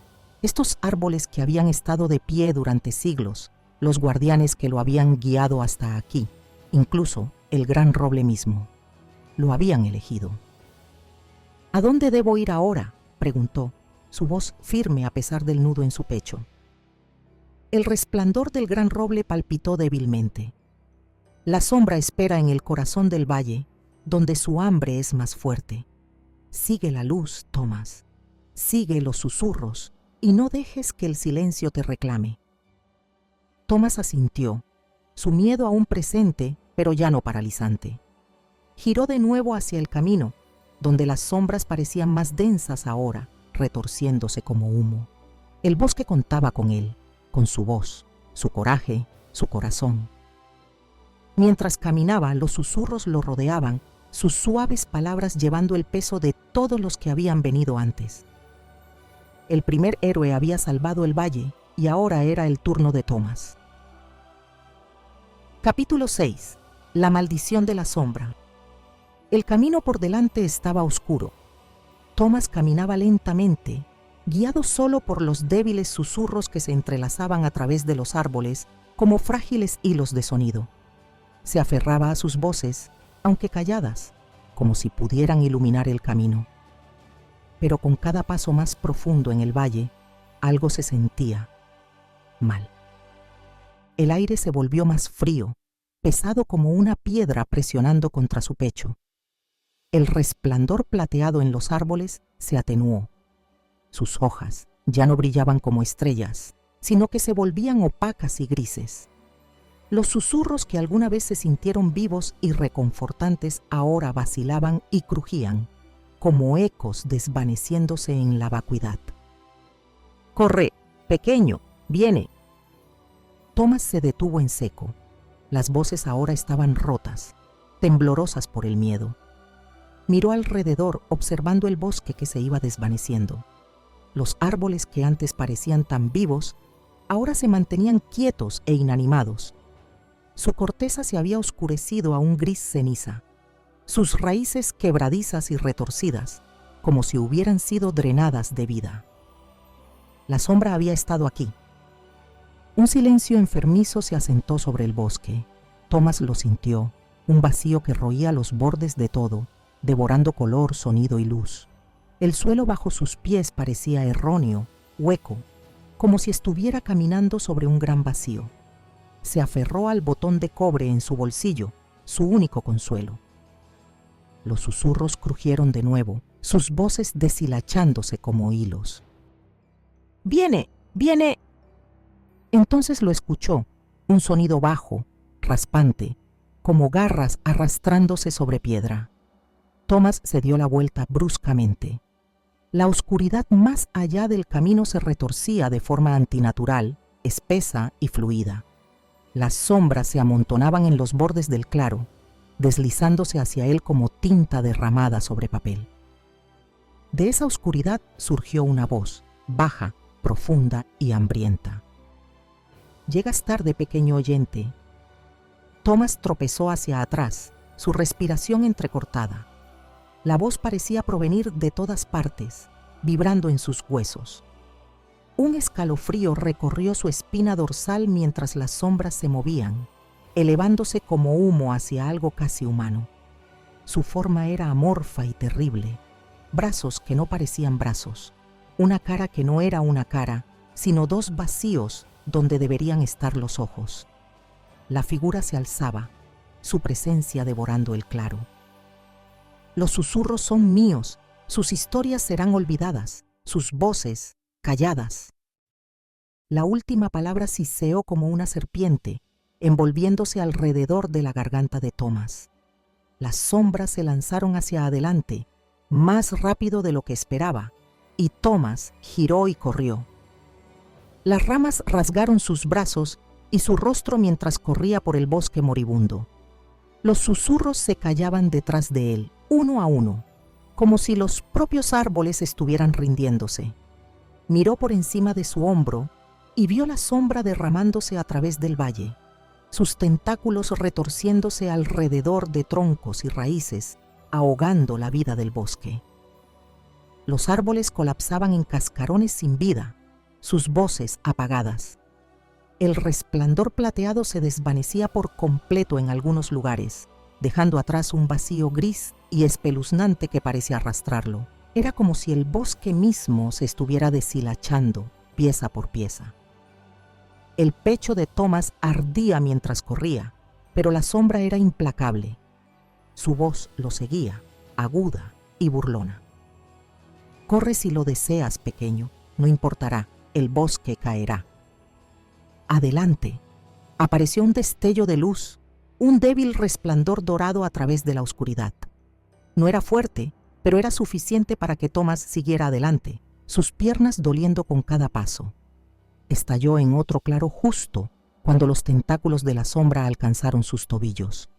Estos árboles que habían estado de pie durante siglos, los guardianes que lo habían guiado hasta aquí, incluso el gran roble mismo, lo habían elegido. ¿A dónde debo ir ahora?, preguntó, su voz firme a pesar del nudo en su pecho. El resplandor del gran roble palpitó débilmente. La sombra espera en el corazón del valle, donde su hambre es más fuerte. Sigue la luz, Thomas. Sigue los susurros y no dejes que el silencio te reclame. Thomas asintió, su miedo aún presente, pero ya no paralizante. Giró de nuevo hacia el camino, donde las sombras parecían más densas ahora, retorciéndose como humo. El bosque contaba con él, con su voz, su coraje, su corazón. Mientras caminaba, los susurros lo rodeaban, sus suaves palabras llevando el peso de todos los que habían venido antes. El primer héroe había salvado el valle y ahora era el turno de Thomas. Capítulo 6. La maldición de la sombra. El camino por delante estaba oscuro. Thomas caminaba lentamente, guiado solo por los débiles susurros que se entrelazaban a través de los árboles como frágiles hilos de sonido. Se aferraba a sus voces, aunque calladas, como si pudieran iluminar el camino. Pero con cada paso más profundo en el valle, algo se sentía mal. El aire se volvió más frío, pesado como una piedra presionando contra su pecho. El resplandor plateado en los árboles se atenuó. Sus hojas ya no brillaban como estrellas, sino que se volvían opacas y grises. Los susurros que alguna vez se sintieron vivos y reconfortantes ahora vacilaban y crujían, como ecos desvaneciéndose en la vacuidad. «Corre, pequeño, viene». Thomas se detuvo en seco. Las voces ahora estaban rotas, temblorosas por el miedo. Miró alrededor, observando el bosque que se iba desvaneciendo. Los árboles que antes parecían tan vivos, ahora se mantenían quietos e inanimados. Su corteza se había oscurecido a un gris ceniza, sus raíces quebradizas y retorcidas, como si hubieran sido drenadas de vida. La sombra había estado aquí. Un silencio enfermizo se asentó sobre el bosque. Thomas lo sintió, un vacío que roía los bordes de todo, devorando color, sonido y luz. El suelo bajo sus pies parecía erróneo, hueco, como si estuviera caminando sobre un gran vacío. Se aferró al botón de cobre en su bolsillo, su único consuelo. Los susurros crujieron de nuevo, sus voces deshilachándose como hilos. «¡Viene! ¡Viene!». Entonces lo escuchó, un sonido bajo, raspante, como garras arrastrándose sobre piedra. Thomas se dio la vuelta bruscamente. La oscuridad más allá del camino se retorcía de forma antinatural, espesa y fluida. Las sombras se amontonaban en los bordes del claro, deslizándose hacia él como tinta derramada sobre papel. De esa oscuridad surgió una voz, baja, profunda y hambrienta. «Llegas tarde, pequeño oyente». Thomas tropezó hacia atrás, su respiración entrecortada. La voz parecía provenir de todas partes, vibrando en sus huesos. Un escalofrío recorrió su espina dorsal mientras las sombras se movían, elevándose como humo hacia algo casi humano. Su forma era amorfa y terrible, brazos que no parecían brazos, una cara que no era una cara, sino dos vacíos donde deberían estar los ojos. La figura se alzaba, su presencia devorando el claro. Los susurros son míos, sus historias serán olvidadas, sus voces calladas. La última palabra siseó como una serpiente, envolviéndose alrededor de la garganta de Thomas. Las sombras se lanzaron hacia adelante, más rápido de lo que esperaba, y Thomas giró y corrió. Las ramas rasgaron sus brazos y su rostro mientras corría por el bosque moribundo. Los susurros se callaban detrás de él, uno a uno, como si los propios árboles estuvieran rindiéndose. Miró por encima de su hombro y vio la sombra derramándose a través del valle, sus tentáculos retorciéndose alrededor de troncos y raíces, ahogando la vida del bosque. Los árboles colapsaban en cascarones sin vida, sus voces apagadas. El resplandor plateado se desvanecía por completo en algunos lugares, dejando atrás un vacío gris y espeluznante que parecía arrastrarlo. Era como si el bosque mismo se estuviera deshilachando, pieza por pieza. El pecho de Thomas ardía mientras corría, pero la sombra era implacable. Su voz lo seguía, aguda y burlona. Corre si lo deseas, pequeño, no importará, el bosque caerá. Adelante. Apareció un destello de luz, un débil resplandor dorado a través de la oscuridad. No era fuerte, pero era suficiente para que Thomas siguiera adelante, sus piernas doliendo con cada paso. Estalló en otro claro justo cuando los tentáculos de la sombra alcanzaron sus tobillos.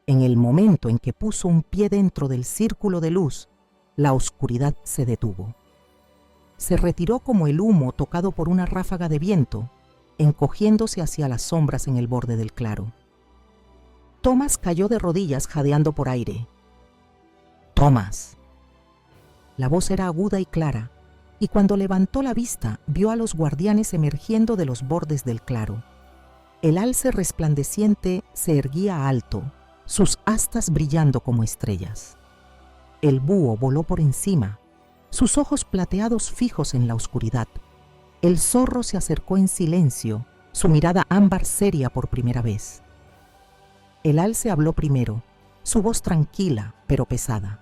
En el momento en que puso un pie dentro del círculo de luz, la oscuridad se detuvo. Se retiró como el humo tocado por una ráfaga de viento, encogiéndose hacia las sombras en el borde del claro. Thomas cayó de rodillas jadeando por aire. «Thomas». La voz era aguda y clara, y cuando levantó la vista vio a los guardianes emergiendo de los bordes del claro. El alce resplandeciente se erguía alto, sus astas brillando como estrellas. El búho voló por encima, sus ojos plateados fijos en la oscuridad. El zorro se acercó en silencio, su mirada ámbar seria por primera vez. El alce habló primero, su voz tranquila pero pesada.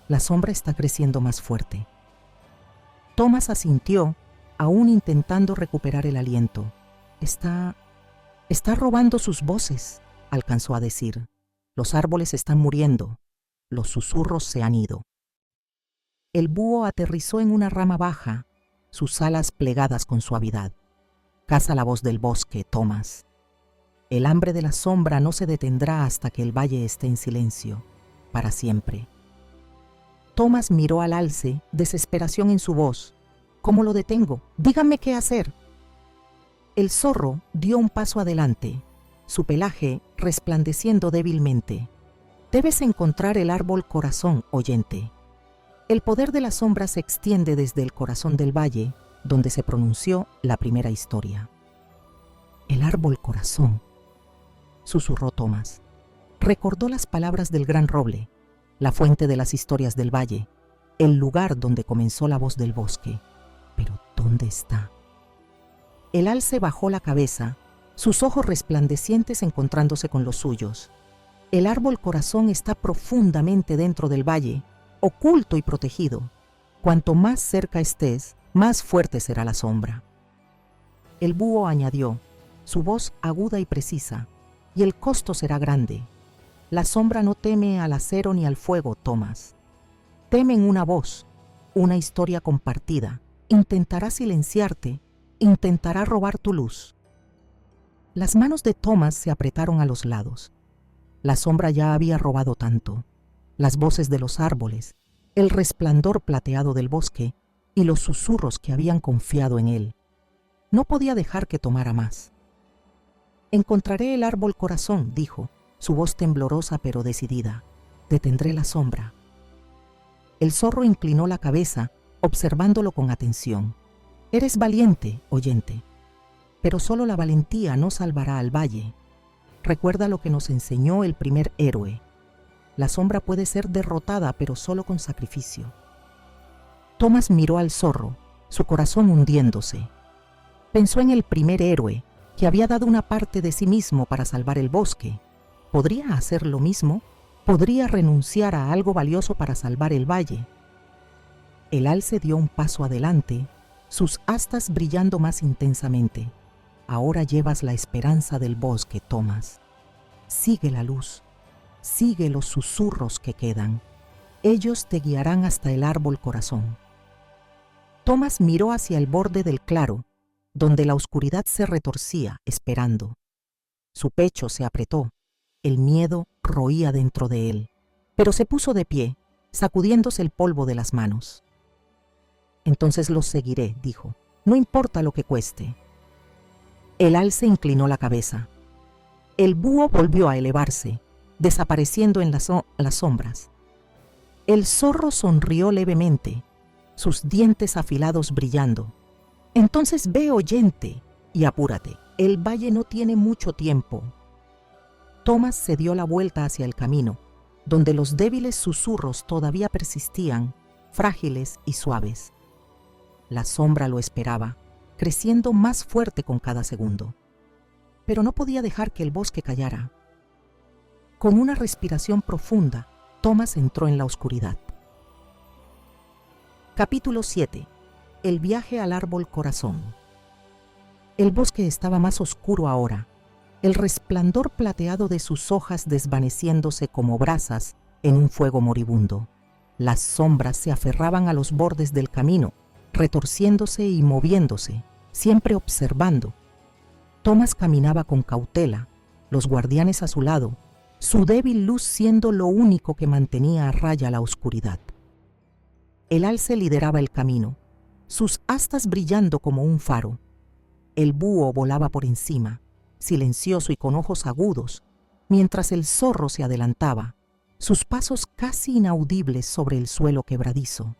La sombra está creciendo más fuerte. Thomas asintió, aún intentando recuperar el aliento. Está robando sus voces, alcanzó a decir. Los árboles están muriendo, los susurros se han ido. El búho aterrizó en una rama baja, sus alas plegadas con suavidad. Caza la voz del bosque, Thomas. El hambre de la sombra no se detendrá hasta que el valle esté en silencio, para siempre. Thomas miró al alce, desesperación en su voz. «¿Cómo lo detengo? Díganme qué hacer». El zorro dio un paso adelante, su pelaje resplandeciendo débilmente. «Debes encontrar el árbol corazón, oyente». El poder de la sombra se extiende desde el corazón del valle, donde se pronunció la primera historia. «El árbol corazón», susurró Thomas. Recordó las palabras del gran roble, la fuente de las historias del valle, el lugar donde comenzó la voz del bosque. Pero ¿dónde está? El alce bajó la cabeza, sus ojos resplandecientes encontrándose con los suyos. El árbol corazón está profundamente dentro del valle, oculto y protegido. Cuanto más cerca estés, más fuerte será la sombra. El búho añadió, su voz aguda y precisa, y el costo será grande. La sombra no teme al acero ni al fuego, Thomas. Teme en una voz, una historia compartida. Intentará silenciarte, intentará robar tu luz. Las manos de Thomas se apretaron a los lados. La sombra ya había robado tanto. Las voces de los árboles, el resplandor plateado del bosque y los susurros que habían confiado en él. No podía dejar que tomara más. «Encontraré el árbol corazón», dijo, su voz temblorosa pero decidida. «Detendré la sombra». El zorro inclinó la cabeza, observándolo con atención. «Eres valiente, oyente, pero solo la valentía no salvará al valle. Recuerda lo que nos enseñó el primer héroe. La sombra puede ser derrotada, pero solo con sacrificio». Thomas miró al zorro, su corazón hundiéndose. Pensó en el primer héroe, que había dado una parte de sí mismo para salvar el bosque. ¿Podría hacer lo mismo? Podría renunciar a algo valioso para salvar el valle. El alce dio un paso adelante, sus astas brillando más intensamente. Ahora llevas la esperanza del bosque, Thomas. Sigue la luz, sigue los susurros que quedan. Ellos te guiarán hasta el árbol corazón. Thomas miró hacia el borde del claro, donde la oscuridad se retorcía, esperando. Su pecho se apretó, el miedo roía dentro de él, pero se puso de pie, sacudiéndose el polvo de las manos. Entonces los seguiré, dijo, no importa lo que cueste. El alce inclinó la cabeza. El búho volvió a elevarse, desapareciendo en las sombras. El zorro sonrió levemente, sus dientes afilados brillando. Entonces ve, oyente, y apúrate, el valle no tiene mucho tiempo. Thomas se dio la vuelta hacia el camino, donde los débiles susurros todavía persistían, frágiles y suaves. La sombra lo esperaba, creciendo más fuerte con cada segundo. Pero no podía dejar que el bosque callara. Con una respiración profunda, Thomas entró en la oscuridad. Capítulo 7. El viaje al árbol corazón. El bosque estaba más oscuro ahora, el resplandor plateado de sus hojas desvaneciéndose como brasas en un fuego moribundo. Las sombras se aferraban a los bordes del camino, retorciéndose y moviéndose, siempre observando. Thomas caminaba con cautela, los guardianes a su lado, su débil luz siendo lo único que mantenía a raya la oscuridad. El alce lideraba el camino, sus astas brillando como un faro. El búho volaba por encima, silencioso y con ojos agudos, mientras el zorro se adelantaba, sus pasos casi inaudibles sobre el suelo quebradizo.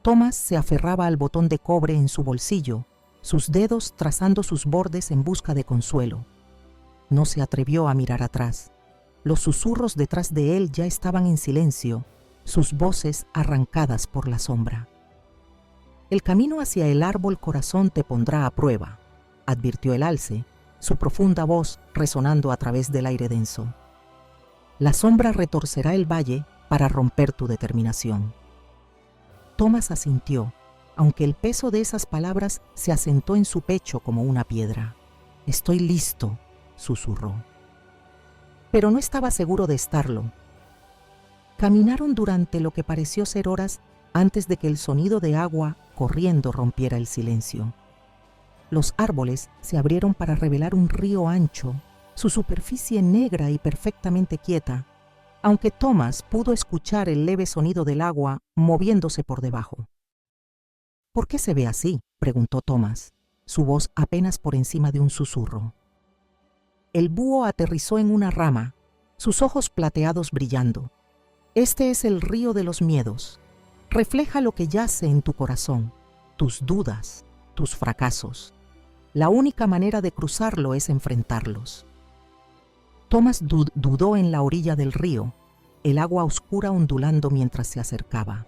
Thomas se aferraba al botón de cobre en su bolsillo, sus dedos trazando sus bordes en busca de consuelo. No se atrevió a mirar atrás. Los susurros detrás de él ya estaban en silencio, sus voces arrancadas por la sombra. El camino hacia el árbol corazón te pondrá a prueba, advirtió el alce, su profunda voz resonando a través del aire denso. La sombra retorcerá el valle para romper tu determinación. Thomas asintió, aunque el peso de esas palabras se asentó en su pecho como una piedra. Estoy listo, susurró. Pero no estaba seguro de estarlo. Caminaron durante lo que pareció ser horas antes de que el sonido de agua corriendo rompiera el silencio. Los árboles se abrieron para revelar un río ancho, su superficie negra y perfectamente quieta, aunque Thomas pudo escuchar el leve sonido del agua moviéndose por debajo. ¿Por qué se ve así?, preguntó Thomas, su voz apenas por encima de un susurro. El búho aterrizó en una rama, sus ojos plateados brillando. Este es el río de los miedos. Refleja lo que yace en tu corazón, tus dudas, tus fracasos. La única manera de cruzarlo es enfrentarlos. Thomas dudó en la orilla del río, el agua oscura ondulando mientras se acercaba.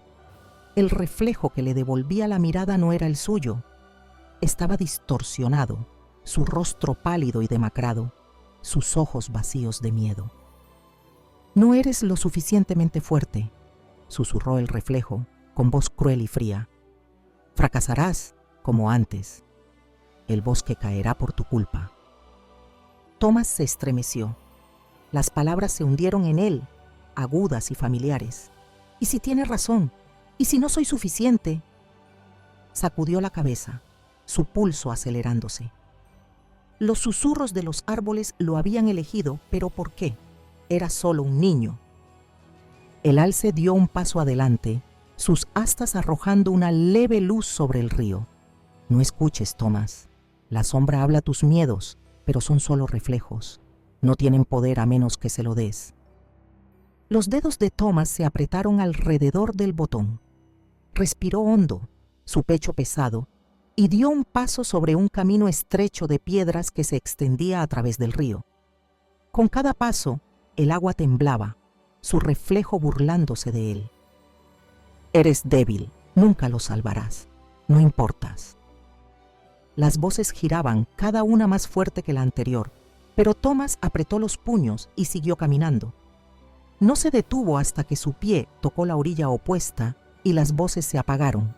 El reflejo que le devolvía la mirada no era el suyo. Estaba distorsionado, su rostro pálido y demacrado, sus ojos vacíos de miedo. No eres lo suficientemente fuerte, susurró el reflejo, con voz cruel y fría. Fracasarás como antes. El bosque caerá por tu culpa. Thomas se estremeció. Las palabras se hundieron en él, agudas y familiares. ¿Y si tiene razón? ¿Y si no soy suficiente? Sacudió la cabeza, su pulso acelerándose. Los susurros de los árboles lo habían elegido, pero ¿por qué? Era solo un niño. El alce dio un paso adelante, sus astas arrojando una leve luz sobre el río. No escuches, Thomas. La sombra habla tus miedos, pero son solo reflejos. No tienen poder a menos que se lo des. Los dedos de Thomas se apretaron alrededor del botón. Respiró hondo, su pecho pesado, y dio un paso sobre un camino estrecho de piedras que se extendía a través del río. Con cada paso, el agua temblaba, su reflejo burlándose de él. Eres débil, nunca lo salvarás, no importas. Las voces giraban, cada una más fuerte que la anterior, pero Thomas apretó los puños y siguió caminando. No se detuvo hasta que su pie tocó la orilla opuesta y las voces se apagaron.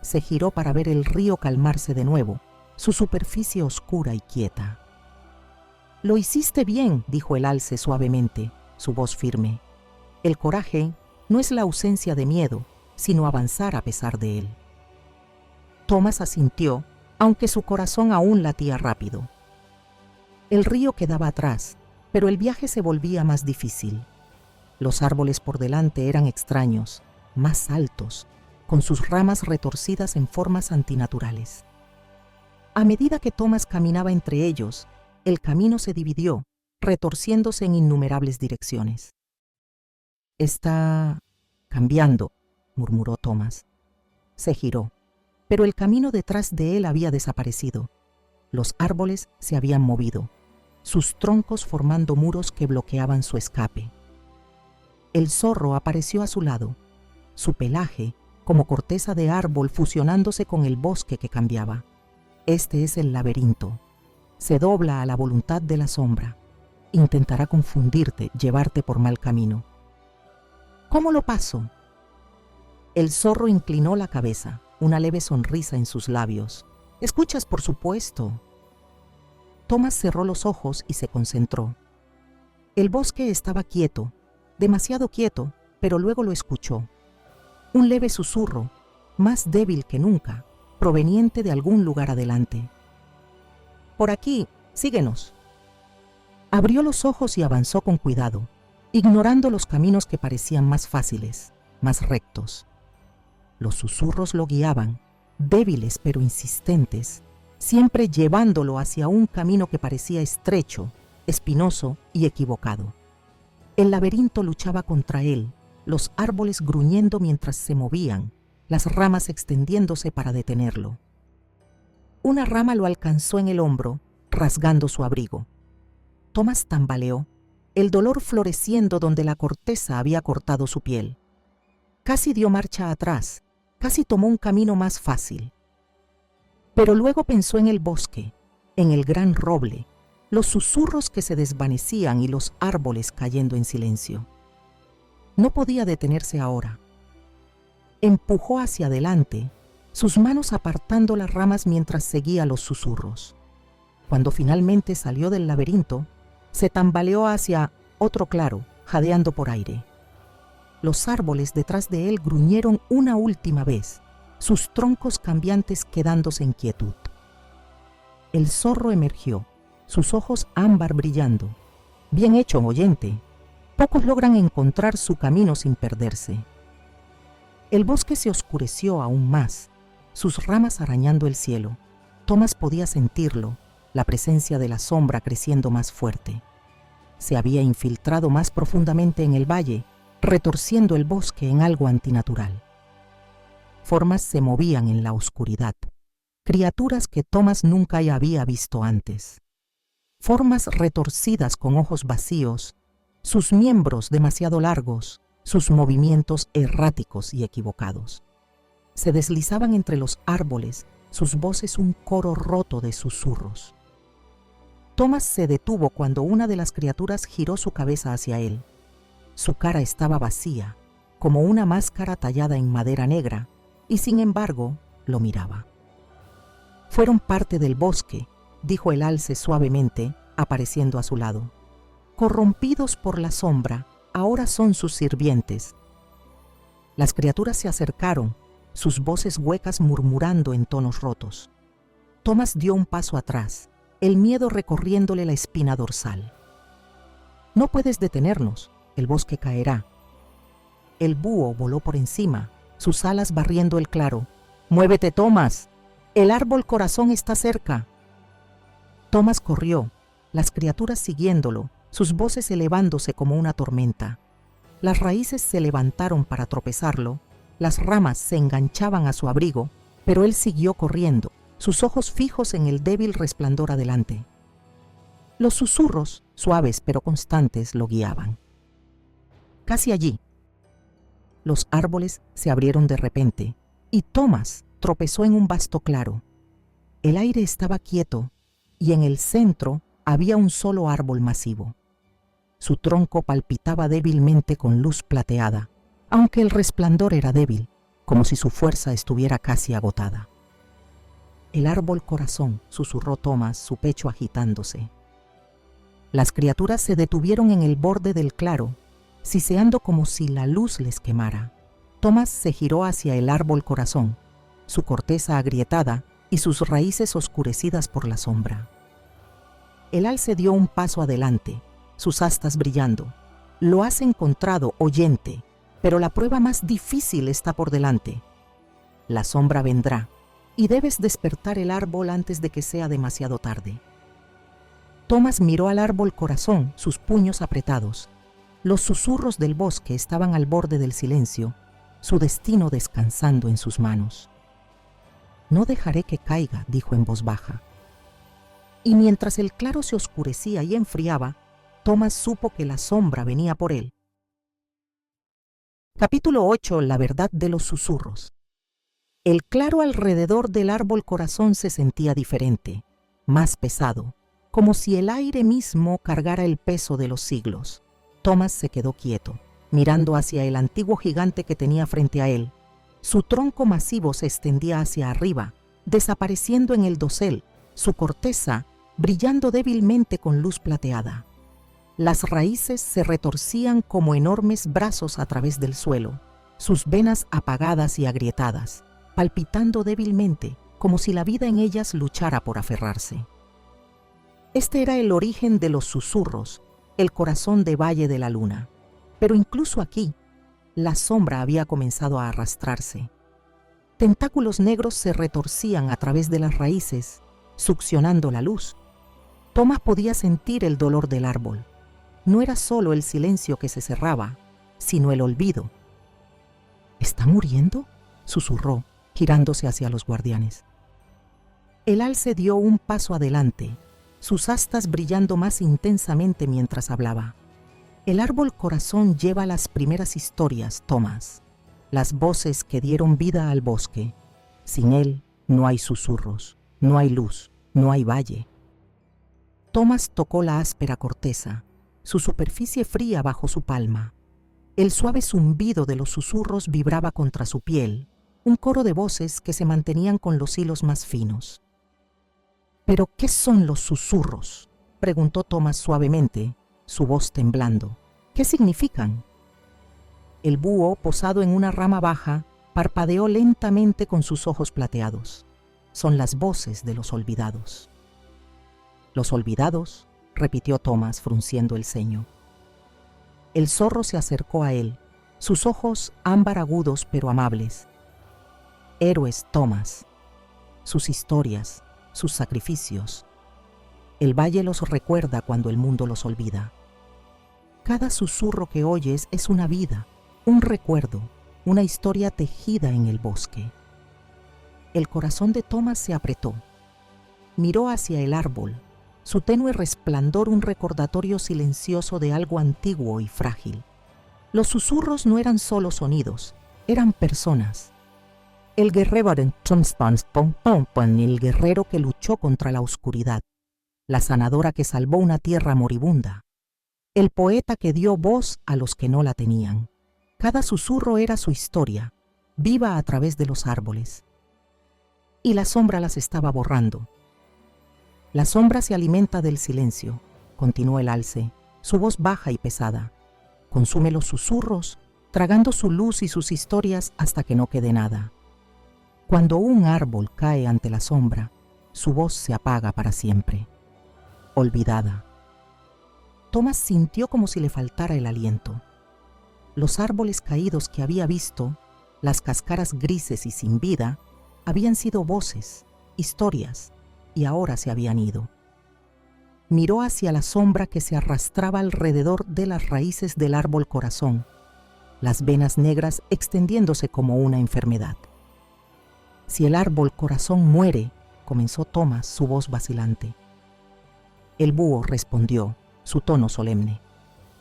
Se giró para ver el río calmarse de nuevo, su superficie oscura y quieta. «Lo hiciste bien», dijo el alce suavemente, su voz firme. «El coraje no es la ausencia de miedo, sino avanzar a pesar de él». Thomas asintió, aunque su corazón aún latía rápido. El río quedaba atrás, pero el viaje se volvía más difícil. Los árboles por delante eran extraños, más altos, con sus ramas retorcidas en formas antinaturales. A medida que Thomas caminaba entre ellos, el camino se dividió, retorciéndose en innumerables direcciones. «Está cambiando», murmuró Thomas. Se giró, pero el camino detrás de él había desaparecido. Los árboles se habían movido, sus troncos formando muros que bloqueaban su escape. El zorro apareció a su lado, su pelaje como corteza de árbol fusionándose con el bosque que cambiaba. Este es el laberinto. Se dobla a la voluntad de la sombra. Intentará confundirte, llevarte por mal camino. «¿Cómo lo paso?» El zorro inclinó la cabeza, una leve sonrisa en sus labios. «Escuchas, por supuesto». Thomas cerró los ojos y se concentró. El bosque estaba quieto, demasiado quieto, pero luego lo escuchó. Un leve susurro, más débil que nunca, proveniente de algún lugar adelante. «Por aquí, síguenos». Abrió los ojos y avanzó con cuidado, ignorando los caminos que parecían más fáciles, más rectos. Los susurros lo guiaban, débiles pero insistentes, siempre llevándolo hacia un camino que parecía estrecho, espinoso y equivocado. El laberinto luchaba contra él, los árboles gruñendo mientras se movían, las ramas extendiéndose para detenerlo. Una rama lo alcanzó en el hombro, rasgando su abrigo. Thomas tambaleó, el dolor floreciendo donde la corteza había cortado su piel. Casi dio marcha atrás, casi tomó un camino más fácil. Pero luego pensó en el bosque, en el gran roble, los susurros que se desvanecían y los árboles cayendo en silencio. No podía detenerse ahora. Empujó hacia adelante, sus manos apartando las ramas mientras seguía los susurros. Cuando finalmente salió del laberinto, se tambaleó hacia otro claro, jadeando por aire. Los árboles detrás de él gruñeron una última vez, sus troncos cambiantes quedándose en quietud. El zorro emergió, sus ojos ámbar brillando. Bien hecho, oyente. Pocos logran encontrar su camino sin perderse. El bosque se oscureció aún más, sus ramas arañando el cielo. Thomas podía sentirlo, la presencia de la sombra creciendo más fuerte. Se había infiltrado más profundamente en el valle, retorciendo el bosque en algo antinatural. Formas se movían en la oscuridad, criaturas que Thomas nunca había visto antes. Formas retorcidas con ojos vacíos, sus miembros demasiado largos, sus movimientos erráticos y equivocados. Se deslizaban entre los árboles, sus voces un coro roto de susurros. Thomas se detuvo cuando una de las criaturas giró su cabeza hacia él. Su cara estaba vacía, como una máscara tallada en madera negra, y sin embargo lo miraba. «Fueron parte del bosque», dijo el alce suavemente, apareciendo a su lado. «Corrompidos por la sombra, ahora son sus sirvientes». Las criaturas se acercaron, sus voces huecas murmurando en tonos rotos. Thomas dio un paso atrás, el miedo recorriéndole la espina dorsal. «No puedes detenernos, el bosque caerá». El búho voló por encima, sus alas barriendo el claro. «¡Muévete, Thomas! El árbol corazón está cerca». Thomas corrió, las criaturas siguiéndolo, sus voces elevándose como una tormenta. Las raíces se levantaron para tropezarlo, las ramas se enganchaban a su abrigo, pero él siguió corriendo, sus ojos fijos en el débil resplandor adelante. Los susurros, suaves pero constantes, lo guiaban. Casi allí. Los árboles se abrieron de repente, y Thomas tropezó en un vasto claro. El aire estaba quieto, y en el centro había un solo árbol masivo. Su tronco palpitaba débilmente con luz plateada, aunque el resplandor era débil, como si su fuerza estuviera casi agotada. El árbol corazón, susurró Thomas, su pecho agitándose. Las criaturas se detuvieron en el borde del claro, siseando como si la luz les quemara. Thomas se giró hacia el árbol corazón, su corteza agrietada y sus raíces oscurecidas por la sombra. El alce dio un paso adelante, sus astas brillando. Lo has encontrado, oyente, pero la prueba más difícil está por delante. La sombra vendrá, y debes despertar el árbol antes de que sea demasiado tarde. Thomas miró al árbol corazón, sus puños apretados. Los susurros del bosque estaban al borde del silencio, su destino descansando en sus manos. No dejaré que caiga, dijo en voz baja. Y mientras el claro se oscurecía y enfriaba, Thomas supo que la sombra venía por él. Capítulo 8. La verdad de los susurros. El claro alrededor del árbol corazón se sentía diferente, más pesado, como si el aire mismo cargara el peso de los siglos. Thomas se quedó quieto, mirando hacia el antiguo gigante que tenía frente a él. Su tronco masivo se extendía hacia arriba, desapareciendo en el dosel, su corteza brillando débilmente con luz plateada. Las raíces se retorcían como enormes brazos a través del suelo, sus venas apagadas y agrietadas, palpitando débilmente, como si la vida en ellas luchara por aferrarse. Este era el origen de los susurros, el corazón de Valle de la Luna. Pero incluso aquí, la sombra había comenzado a arrastrarse. Tentáculos negros se retorcían a través de las raíces, succionando la luz. Thomas podía sentir el dolor del árbol. No era solo el silencio que se cerraba, sino el olvido. ¿Está muriendo?, susurró, girándose hacia los guardianes. El alce dio un paso adelante, sus astas brillando más intensamente mientras hablaba. El árbol corazón lleva las primeras historias, Thomas, las voces que dieron vida al bosque. Sin él no hay susurros, no hay luz, no hay valle. Thomas tocó la áspera corteza, su superficie fría bajo su palma. El suave zumbido de los susurros vibraba contra su piel, un coro de voces que se mantenían con los hilos más finos. ¿Pero qué son los susurros?, preguntó Thomas suavemente, su voz temblando. ¿Qué significan? El búho, posado en una rama baja, parpadeó lentamente con sus ojos plateados. Son las voces de los olvidados. ¿Los olvidados?, repitió Thomas, frunciendo el ceño. El zorro se acercó a él, sus ojos ámbar agudos pero amables. Héroes, Thomas. Sus historias, sus sacrificios. El valle los recuerda cuando el mundo los olvida. Cada susurro que oyes es una vida, un recuerdo, una historia tejida en el bosque. El corazón de Thomas se apretó. Miró hacia el árbol, su tenue resplandor un recordatorio silencioso de algo antiguo y frágil. Los susurros no eran solo sonidos, eran personas. El guerrero el guerrero que luchó contra la oscuridad, la sanadora que salvó una tierra moribunda, el poeta que dio voz a los que no la tenían. Cada susurro era su historia, viva a través de los árboles. Y la sombra las estaba borrando. La sombra se alimenta del silencio, continuó el alce, su voz baja y pesada. Consume los susurros, tragando su luz y sus historias hasta que no quede nada. Cuando un árbol cae ante la sombra, su voz se apaga para siempre. Olvidada. Thomas sintió como si le faltara el aliento. Los árboles caídos que había visto, las cáscaras grises y sin vida, habían sido voces, historias, y ahora se habían ido. Miró hacia la sombra que se arrastraba alrededor de las raíces del árbol corazón, las venas negras extendiéndose como una enfermedad. Si el árbol corazón muere, comenzó Thomas, su voz vacilante. El búho respondió, su tono solemne.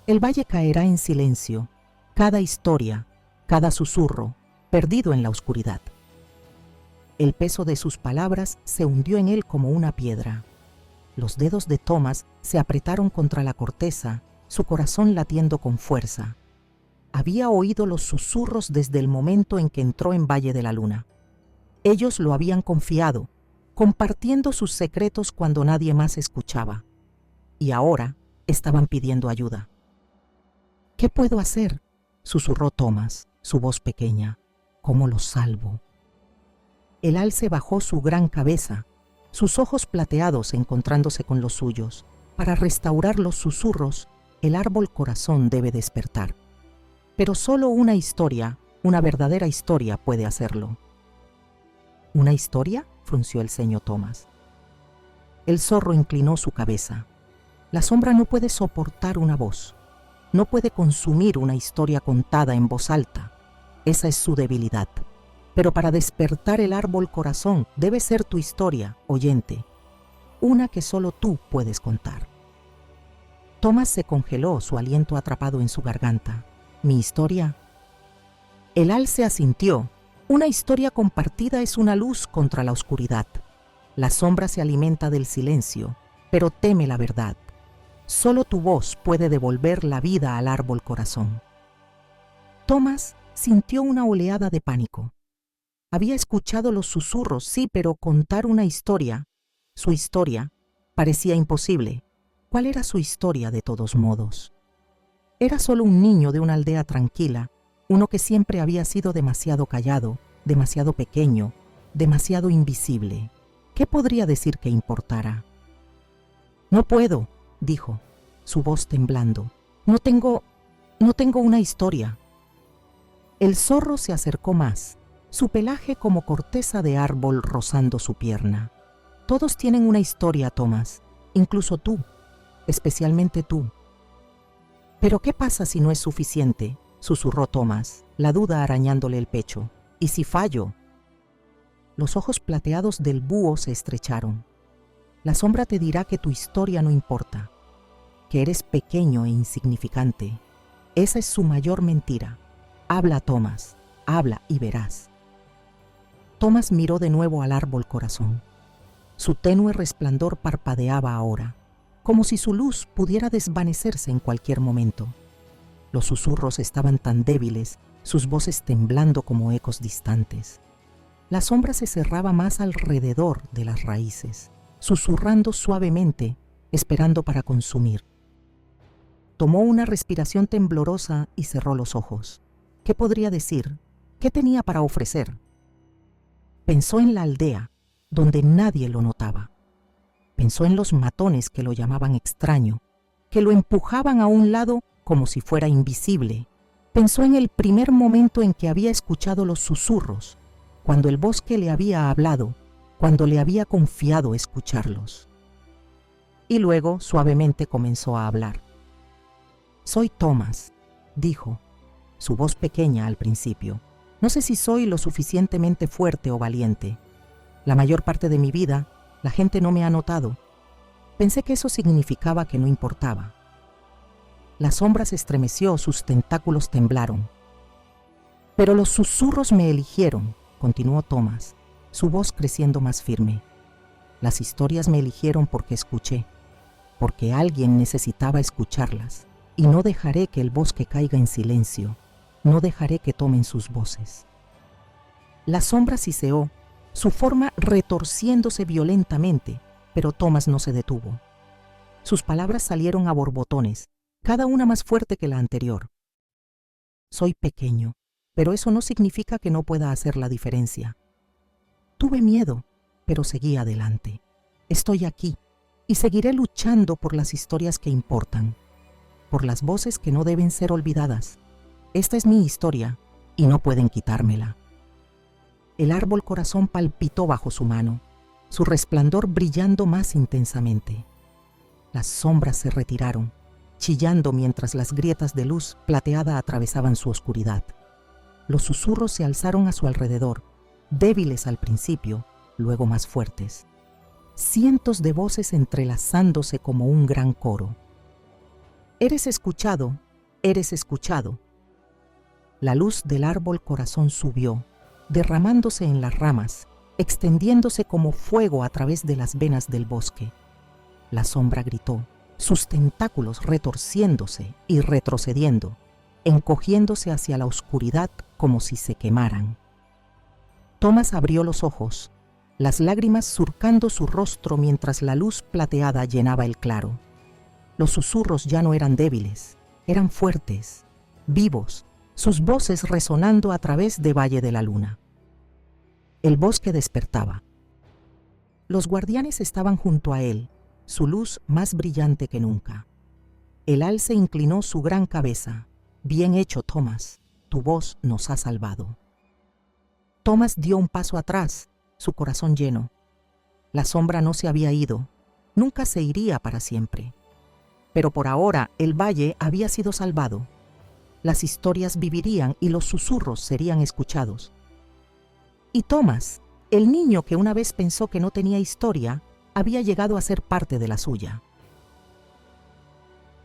El valle caerá en silencio, cada historia, cada susurro, perdido en la oscuridad. El peso de sus palabras se hundió en él como una piedra. Los dedos de Thomas se apretaron contra la corteza su corazón latiendo con fuerza. Había oído los susurros desde el momento en que entró en Valle de la Luna. Ellos lo habían confiado, compartiendo sus secretos cuando nadie más escuchaba. Y ahora estaban pidiendo ayuda. «¿Qué puedo hacer?», susurró Thomas, su voz pequeña. «¿Cómo los salvo?». El alce bajó su gran cabeza, sus ojos plateados encontrándose con los suyos. Para restaurar los susurros, el árbol corazón debe despertar. Pero solo una historia, una verdadera historia, puede hacerlo. «¿Una historia?», frunció el ceño Thomas. El zorro inclinó su cabeza. La sombra no puede soportar una voz. No puede consumir una historia contada en voz alta. Esa es su debilidad. Pero para despertar el árbol corazón debe ser tu historia, oyente. Una que solo tú puedes contar. Thomas se congeló, su aliento atrapado en su garganta. ¿Mi historia? El alce asintió. Una historia compartida es una luz contra la oscuridad. La sombra se alimenta del silencio, pero teme la verdad. Solo tu voz puede devolver la vida al árbol corazón. Thomas sintió una oleada de pánico. Había escuchado los susurros, sí, pero contar una historia, su historia, parecía imposible. ¿Cuál era su historia de todos modos? Era solo un niño de una aldea tranquila, uno que siempre había sido demasiado callado, demasiado pequeño, demasiado invisible. ¿Qué podría decir que importara? «No puedo», dijo, su voz temblando. No tengo una historia». El zorro se acercó más, su pelaje como corteza de árbol rozando su pierna. «Todos tienen una historia, Thomas, incluso tú, especialmente tú». «¿Pero qué pasa si no es suficiente?», susurró Thomas, la duda arañándole el pecho. «¿Y si fallo?». Los ojos plateados del búho se estrecharon. «La sombra te dirá que tu historia no importa, que eres pequeño e insignificante. Esa es su mayor mentira. Habla, Thomas, habla y verás». Thomas miró de nuevo al árbol corazón. Su tenue resplandor parpadeaba ahora, como si su luz pudiera desvanecerse en cualquier momento. Los susurros estaban tan débiles, sus voces temblando como ecos distantes. La sombra se cerraba más alrededor de las raíces, susurrando suavemente, esperando para consumir. Tomó una respiración temblorosa y cerró los ojos. ¿Qué podría decir? ¿Qué tenía para ofrecer? Pensó en la aldea, donde nadie lo notaba. Pensó en los matones que lo llamaban extraño, que lo empujaban a un lado como si fuera invisible. Pensó en el primer momento en que había escuchado los susurros, cuando el bosque le había hablado, cuando le había confiado escucharlos. Y luego suavemente comenzó a hablar. «Soy Thomas», dijo, su voz pequeña al principio. «No sé si soy lo suficientemente fuerte o valiente. La mayor parte de mi vida, la gente no me ha notado. Pensé que eso significaba que no importaba». La sombra se estremeció, sus tentáculos temblaron. «Pero los susurros me eligieron», continuó Thomas, su voz creciendo más firme. «Las historias me eligieron porque escuché, porque alguien necesitaba escucharlas. Y no dejaré que el bosque caiga en silencio, no dejaré que tomen sus voces». La sombra siseó, su forma retorciéndose violentamente, pero Thomas no se detuvo. Sus palabras salieron a borbotones, cada una más fuerte que la anterior. «Soy pequeño, pero eso no significa que no pueda hacer la diferencia. Tuve miedo, pero seguí adelante. Estoy aquí y seguiré luchando por las historias que importan, por las voces que no deben ser olvidadas. Esta es mi historia y no pueden quitármela». El árbol corazón palpitó bajo su mano, su resplandor brillando más intensamente. Las sombras se retiraron, chillando mientras las grietas de luz plateada atravesaban su oscuridad. Los susurros se alzaron a su alrededor, débiles al principio, luego más fuertes. Cientos de voces entrelazándose como un gran coro. «Eres escuchado, eres escuchado». La luz del árbol corazón subió, derramándose en las ramas, extendiéndose como fuego a través de las venas del bosque. La sombra gritó, sus tentáculos retorciéndose y retrocediendo, encogiéndose hacia la oscuridad como si se quemaran. Thomas abrió los ojos, las lágrimas surcando su rostro mientras la luz plateada llenaba el claro. Los susurros ya no eran débiles, eran fuertes, vivos, sus voces resonando a través de Valle de la Luna. El bosque despertaba. Los guardianes estaban junto a él, su luz más brillante que nunca. El alce inclinó su gran cabeza. Bien hecho, Thomas, tu voz nos ha salvado. Thomas dio un paso atrás, su corazón lleno. La sombra no se había ido, nunca se iría para siempre. Pero por ahora el valle había sido salvado. Las historias vivirían y los susurros serían escuchados. Y Thomas, el niño que una vez pensó que no tenía historia, había llegado a ser parte de la suya.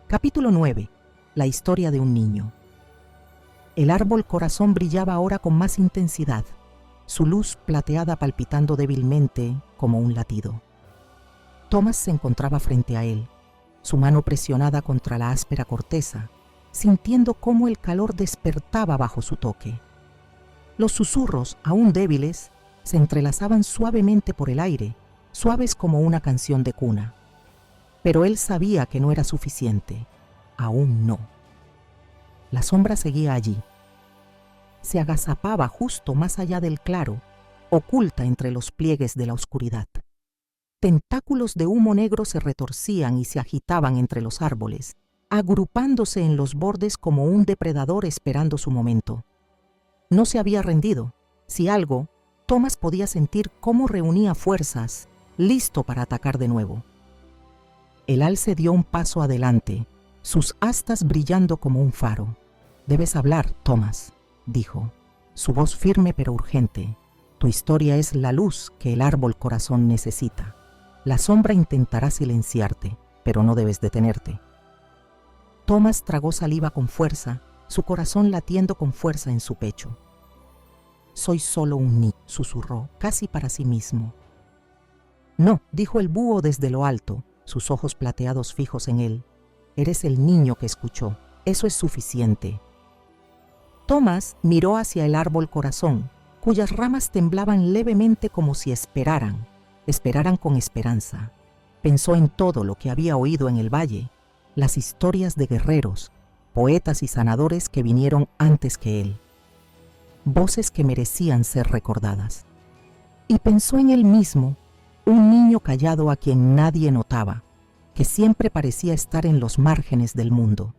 Capítulo 9. La historia de un niño. El árbol corazón brillaba ahora con más intensidad, su luz plateada palpitando débilmente como un latido. Thomas se encontraba frente a él, su mano presionada contra la áspera corteza, sintiendo cómo el calor despertaba bajo su toque. Los susurros, aún débiles, se entrelazaban suavemente por el aire, suaves como una canción de cuna. Pero él sabía que no era suficiente. Aún no. La sombra seguía allí. Se agazapaba justo más allá del claro, oculta entre los pliegues de la oscuridad. Tentáculos de humo negro se retorcían y se agitaban entre los árboles, agrupándose en los bordes como un depredador esperando su momento. No se había rendido. Si algo, Thomas podía sentir cómo reunía fuerzas, listo para atacar de nuevo. El alce dio un paso adelante, sus astas brillando como un faro. «Debes hablar, Thomas», dijo, su voz firme pero urgente. «Tu historia es la luz que el árbol corazón necesita. La sombra intentará silenciarte, pero no debes detenerte». Thomas tragó saliva con fuerza, su corazón latiendo con fuerza en su pecho. «Soy solo un niño», susurró, casi para sí mismo. «No», dijo el búho desde lo alto, sus ojos plateados fijos en él. «Eres el niño que escuchó. Eso es suficiente». Thomas miró hacia el árbol corazón, cuyas ramas temblaban levemente como si esperaran con esperanza. Pensó en todo lo que había oído en el valle, las historias de guerreros, poetas y sanadores que vinieron antes que él. Voces que merecían ser recordadas. Y pensó en él mismo, un niño callado a quien nadie notaba, que siempre parecía estar en los márgenes del mundo.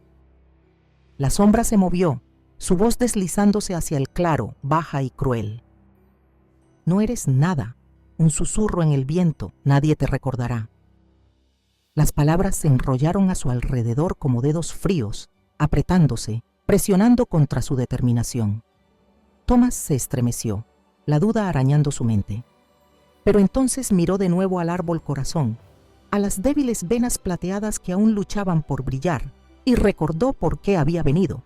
La sombra se movió, su voz deslizándose hacia el claro, baja y cruel. «No eres nada, un susurro en el viento, nadie te recordará». Las palabras se enrollaron a su alrededor como dedos fríos, apretándose, presionando contra su determinación. Thomas se estremeció, la duda arañando su mente. Pero entonces miró de nuevo al árbol corazón, a las débiles venas plateadas que aún luchaban por brillar, y recordó por qué había venido.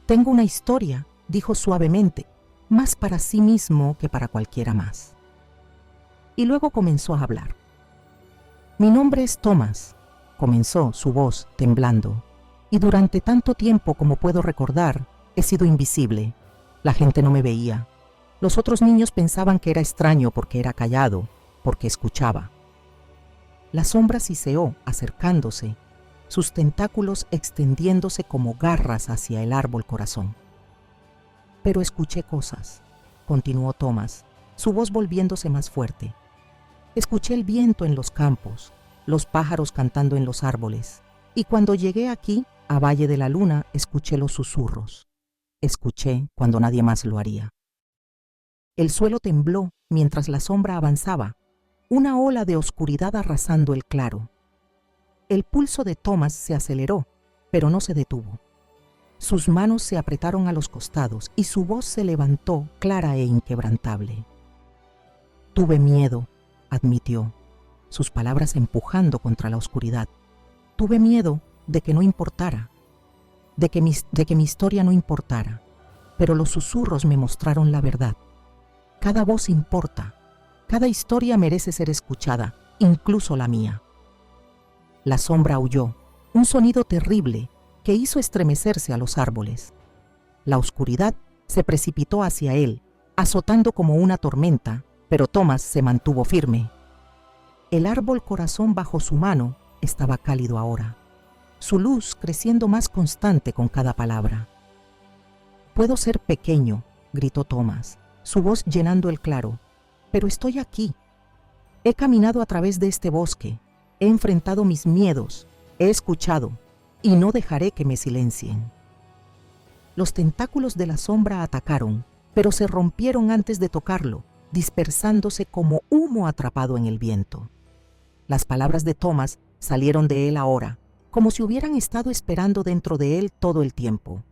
«Tengo una historia», dijo suavemente, más para sí mismo que para cualquiera más. Y luego comenzó a hablar. «Mi nombre es Thomas», comenzó su voz temblando, «y durante tanto tiempo como puedo recordar, he sido invisible. La gente no me veía. Los otros niños pensaban que era extraño porque era callado, porque escuchaba». La sombra siseó, acercándose, sus tentáculos extendiéndose como garras hacia el árbol corazón. «Pero escuché cosas», continuó Thomas, su voz volviéndose más fuerte. «Escuché el viento en los campos, los pájaros cantando en los árboles, y cuando llegué aquí, a Valle de la Luna, escuché los susurros. Escuché cuando nadie más lo haría». El suelo tembló mientras la sombra avanzaba, una ola de oscuridad arrasando el claro. El pulso de Thomas se aceleró, pero no se detuvo. Sus manos se apretaron a los costados y su voz se levantó clara e inquebrantable. «Tuve miedo», admitió, sus palabras empujando contra la oscuridad. «Tuve miedo de que no importara, de que mi historia no importara, pero los susurros me mostraron la verdad. Cada voz importa, cada historia merece ser escuchada, incluso la mía». La sombra aulló, un sonido terrible que hizo estremecerse a los árboles. La oscuridad se precipitó hacia él, azotando como una tormenta, pero Thomas se mantuvo firme. El árbol corazón bajo su mano estaba cálido ahora, su luz creciendo más constante con cada palabra. «Puedo ser pequeño», gritó Thomas, su voz llenando el claro, «pero estoy aquí. He caminado a través de este bosque, he enfrentado mis miedos, he escuchado, y no dejaré que me silencien». Los tentáculos de la sombra atacaron, pero se rompieron antes de tocarlo, dispersándose como humo atrapado en el viento. Las palabras de Thomas salieron de él ahora, como si hubieran estado esperando dentro de él todo el tiempo.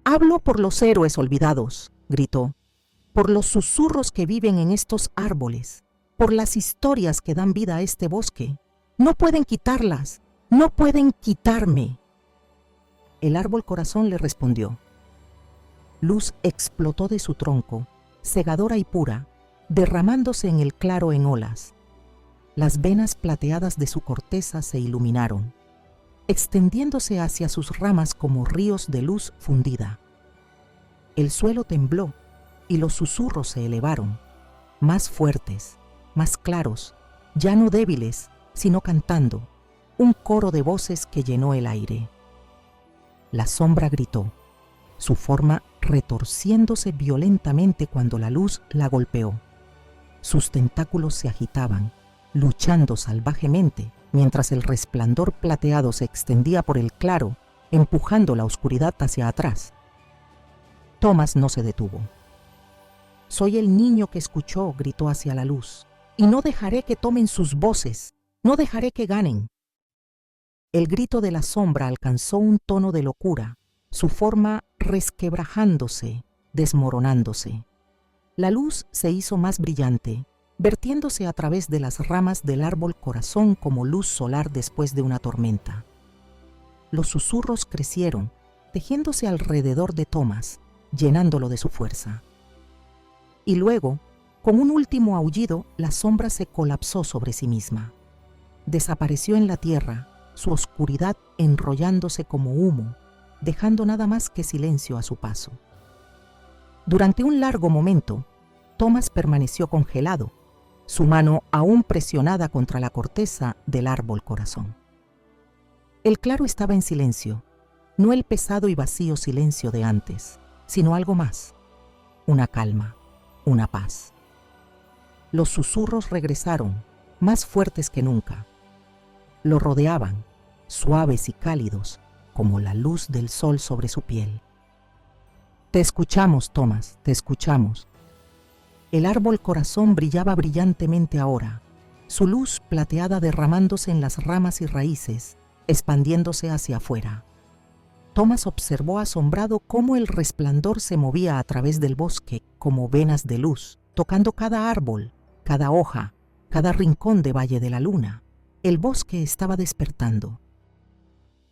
«Hablo por los héroes olvidados», gritó, «por los susurros que viven en estos árboles, por las historias que dan vida a este bosque. No pueden quitarlas, no pueden quitarme». El árbol corazón le respondió. Luz explotó de su tronco, cegadora y pura, derramándose en el claro en olas. Las venas plateadas de su corteza se iluminaron, extendiéndose hacia sus ramas como ríos de luz fundida. El suelo tembló y los susurros se elevaron, más fuertes, más claros, ya no débiles, sino cantando, un coro de voces que llenó el aire. La sombra gritó, su forma retorciéndose violentamente cuando la luz la golpeó. Sus tentáculos se agitaban, luchando salvajemente, mientras el resplandor plateado se extendía por el claro, empujando la oscuridad hacia atrás. Thomas no se detuvo. «Soy el niño que escuchó», gritó hacia la luz, «y no dejaré que tomen sus voces, no dejaré que ganen». El grito de la sombra alcanzó un tono de locura, su forma resquebrajándose, desmoronándose. La luz se hizo más brillante, vertiéndose a través de las ramas del árbol corazón como luz solar después de una tormenta. Los susurros crecieron, tejiéndose alrededor de Thomas, llenándolo de su fuerza. Y luego, con un último aullido, la sombra se colapsó sobre sí misma. Desapareció en la tierra, su oscuridad enrollándose como humo, dejando nada más que silencio a su paso. Durante un largo momento, Thomas permaneció congelado, su mano aún presionada contra la corteza del árbol corazón. El claro estaba en silencio, no el pesado y vacío silencio de antes, sino algo más, una calma, una paz. Los susurros regresaron, más fuertes que nunca. Lo rodeaban, suaves y cálidos, como la luz del sol sobre su piel. «Te escuchamos, Thomas, te escuchamos». El árbol corazón brillaba brillantemente ahora, su luz plateada derramándose en las ramas y raíces, expandiéndose hacia afuera. Thomas observó asombrado cómo el resplandor se movía a través del bosque como venas de luz, tocando cada árbol, cada hoja, cada rincón de Valle de la Luna. El bosque estaba despertando.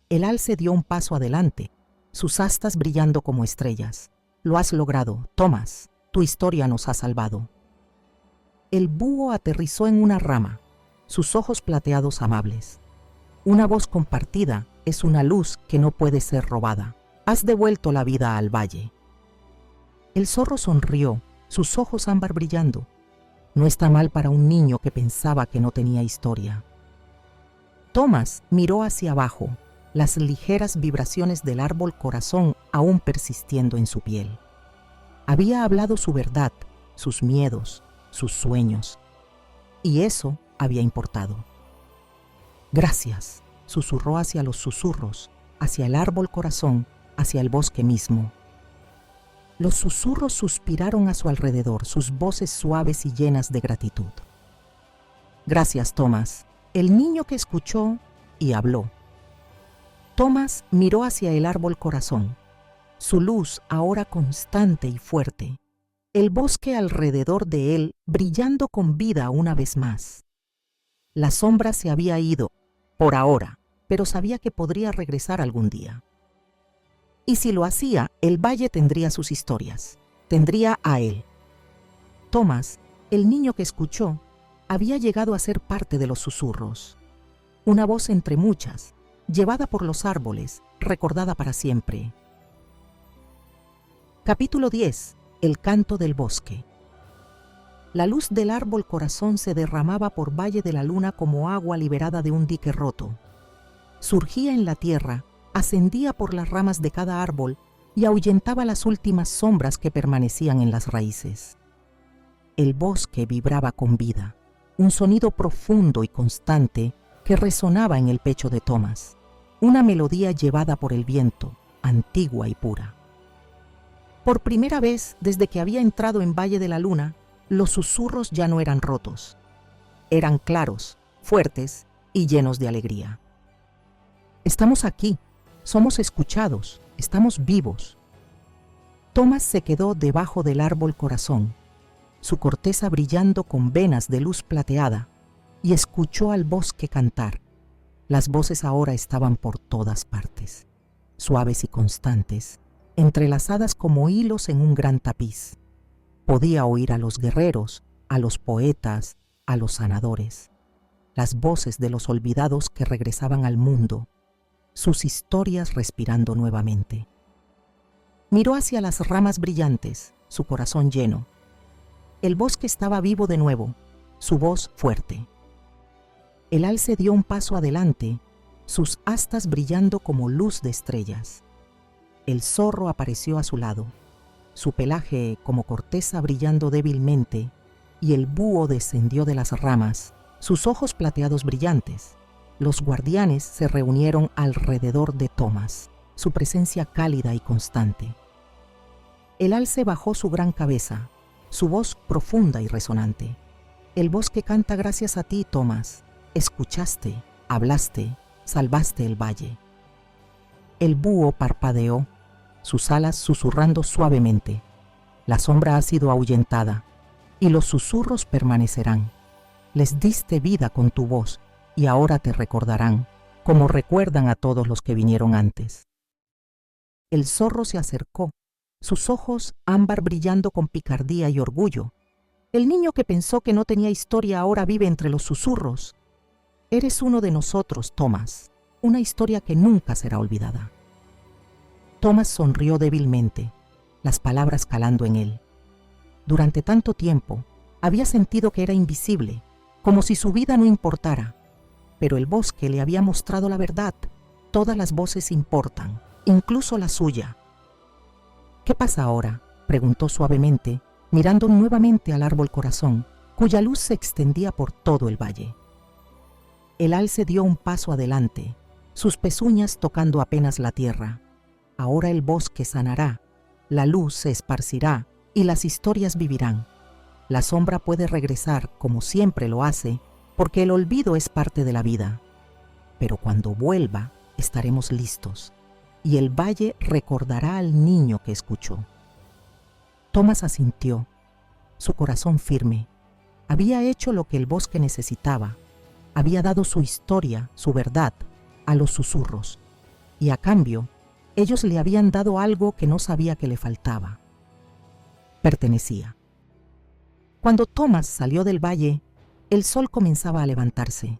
El alce dio un paso adelante, sus astas brillando como estrellas. «Lo has logrado, Thomas, tu historia nos ha salvado». El búho aterrizó en una rama, sus ojos plateados amables. «Una voz compartida es una luz que no puede ser robada. Has devuelto la vida al valle». El zorro sonrió, sus ojos ámbar brillando. No está mal para un niño que pensaba que no tenía historia. Thomas miró hacia abajo, las ligeras vibraciones del árbol corazón aún persistiendo en su piel. Había hablado su verdad, sus miedos, sus sueños, y eso había importado. «Gracias», susurró hacia los susurros, hacia el árbol corazón, hacia el bosque mismo. Los susurros suspiraron a su alrededor, sus voces suaves y llenas de gratitud. «Gracias, Thomas», el niño que escuchó y habló. Thomas miró hacia el árbol corazón, su luz ahora constante y fuerte, el bosque alrededor de él brillando con vida una vez más. La sombra se había ido, por ahora, pero sabía que podría regresar algún día. Y si lo hacía, el valle tendría sus historias, tendría a él. Thomas, el niño que escuchó, había llegado a ser parte de los susurros. una voz entre muchas, llevada por los árboles, recordada para siempre. Capítulo 10. El canto del bosque. La luz del árbol corazón se derramaba por Valle de la Luna como agua liberada de un dique roto. Surgía en la tierra, ascendía por las ramas de cada árbol y ahuyentaba las últimas sombras que permanecían en las raíces. El bosque vibraba con vida, un sonido profundo y constante que resonaba en el pecho de Thomas, una melodía llevada por el viento, antigua y pura. Por primera vez desde que había entrado en Valle de la Luna, los susurros ya no eran rotos. Eran claros, fuertes y llenos de alegría. Estamos aquí, somos escuchados, estamos vivos. Thomas se quedó debajo del árbol corazón, su corteza brillando con venas de luz plateada, y escuchó al bosque cantar. Las voces ahora estaban por todas partes, suaves y constantes, entrelazadas como hilos en un gran tapiz. Podía oír a los guerreros, a los poetas, a los sanadores, las voces de los olvidados que regresaban al mundo, sus historias respirando nuevamente. Miró hacia las ramas brillantes, su corazón lleno. El bosque estaba vivo de nuevo, su voz fuerte. El alce dio un paso adelante, sus astas brillando como luz de estrellas. El zorro apareció a su lado, su pelaje como corteza brillando débilmente, y el búho descendió de las ramas, sus ojos plateados brillantes. Los guardianes se reunieron alrededor de Thomas, su presencia cálida y constante. El alce bajó su gran cabeza, su voz profunda y resonante. El bosque canta gracias a ti, Thomas. Escuchaste, hablaste, salvaste el valle. El búho parpadeó, sus alas susurrando suavemente. La sombra ha sido ahuyentada, y los susurros permanecerán. Les diste vida con tu voz, y ahora te recordarán, como recuerdan a todos los que vinieron antes. El zorro se acercó, sus ojos ámbar brillando con picardía y orgullo. El niño que pensó que no tenía historia ahora vive entre los susurros. Eres uno de nosotros, Thomas, una historia que nunca será olvidada. Thomas sonrió débilmente, las palabras calando en él. Durante tanto tiempo, había sentido que era invisible, como si su vida no importara. Pero el bosque le había mostrado la verdad. Todas las voces importan, incluso la suya. ¿Qué pasa ahora?, preguntó suavemente, mirando nuevamente al árbol corazón, cuya luz se extendía por todo el valle. El alce dio un paso adelante, sus pezuñas tocando apenas la tierra. Ahora el bosque sanará, la luz se esparcirá y las historias vivirán. La sombra puede regresar, como siempre lo hace, porque el olvido es parte de la vida. Pero cuando vuelva, estaremos listos, y el valle recordará al niño que escuchó. Thomas asintió, su corazón firme. Había hecho lo que el bosque necesitaba. Había dado su historia, su verdad, a los susurros, y a cambio, ellos le habían dado algo que no sabía que le faltaba. Pertenecía. Cuando Thomas salió del valle, el sol comenzaba a levantarse.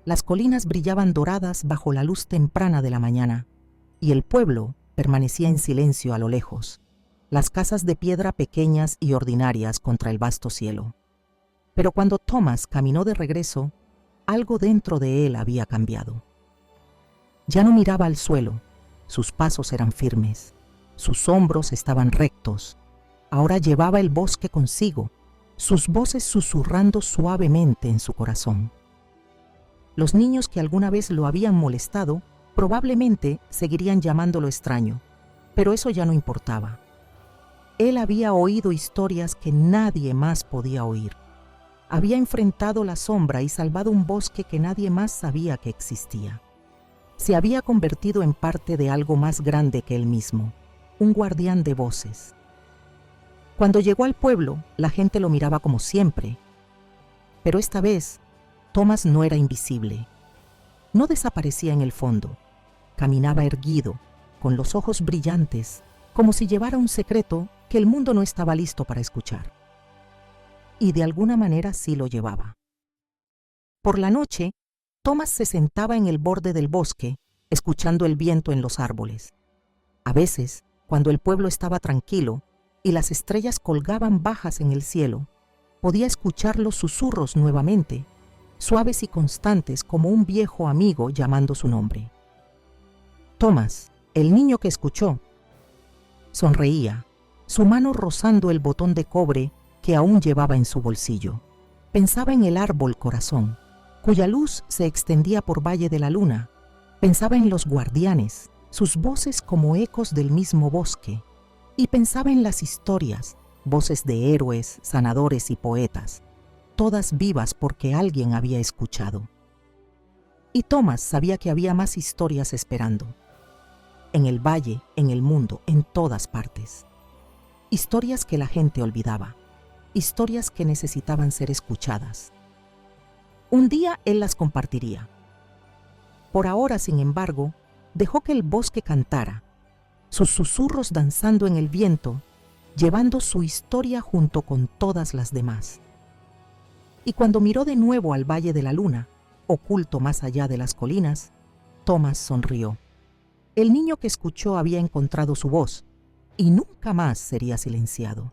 Las colinas brillaban doradas bajo la luz temprana de la mañana, y el pueblo permanecía en silencio a lo lejos, las casas de piedra pequeñas y ordinarias contra el vasto cielo. Pero cuando Thomas caminó de regreso, algo dentro de él había cambiado. Ya no miraba al suelo, sus pasos eran firmes, sus hombros estaban rectos. Ahora llevaba el bosque consigo, sus voces susurrando suavemente en su corazón. Los niños que alguna vez lo habían molestado probablemente seguirían llamándolo extraño, pero eso ya no importaba. Él había oído historias que nadie más podía oír. Había enfrentado la sombra y salvado un bosque que nadie más sabía que existía. Se había convertido en parte de algo más grande que él mismo, un guardián de voces. Cuando llegó al pueblo, la gente lo miraba como siempre. Pero esta vez, Thomas no era invisible. No desaparecía en el fondo. Caminaba erguido, con los ojos brillantes, como si llevara un secreto que el mundo no estaba listo para escuchar. Y de alguna manera sí lo llevaba. Por la noche, Tomás se sentaba en el borde del bosque, escuchando el viento en los árboles. A veces, cuando el pueblo estaba tranquilo y las estrellas colgaban bajas en el cielo, podía escuchar los susurros nuevamente, suaves y constantes como un viejo amigo llamando su nombre. Tomás, el niño que escuchó, sonreía, su mano rozando el botón de cobre que aún llevaba en su bolsillo. Pensaba en el árbol corazón, cuya luz se extendía por Valle de la Luna. Pensaba en los guardianes, sus voces como ecos del mismo bosque. Y pensaba en las historias, voces de héroes, sanadores y poetas, todas vivas porque alguien había escuchado. Y Tomás sabía que había más historias esperando. En el valle, en el mundo, en todas partes. Historias que la gente olvidaba. Historias que necesitaban ser escuchadas. Un día él las compartiría. Por ahora, sin embargo, dejó que el bosque cantara, sus susurros danzando en el viento, llevando su historia junto con todas las demás. Y cuando miró de nuevo al Valle de la Luna, oculto más allá de las colinas, Tomás sonrió. El niño que escuchó había encontrado su voz y nunca más sería silenciado.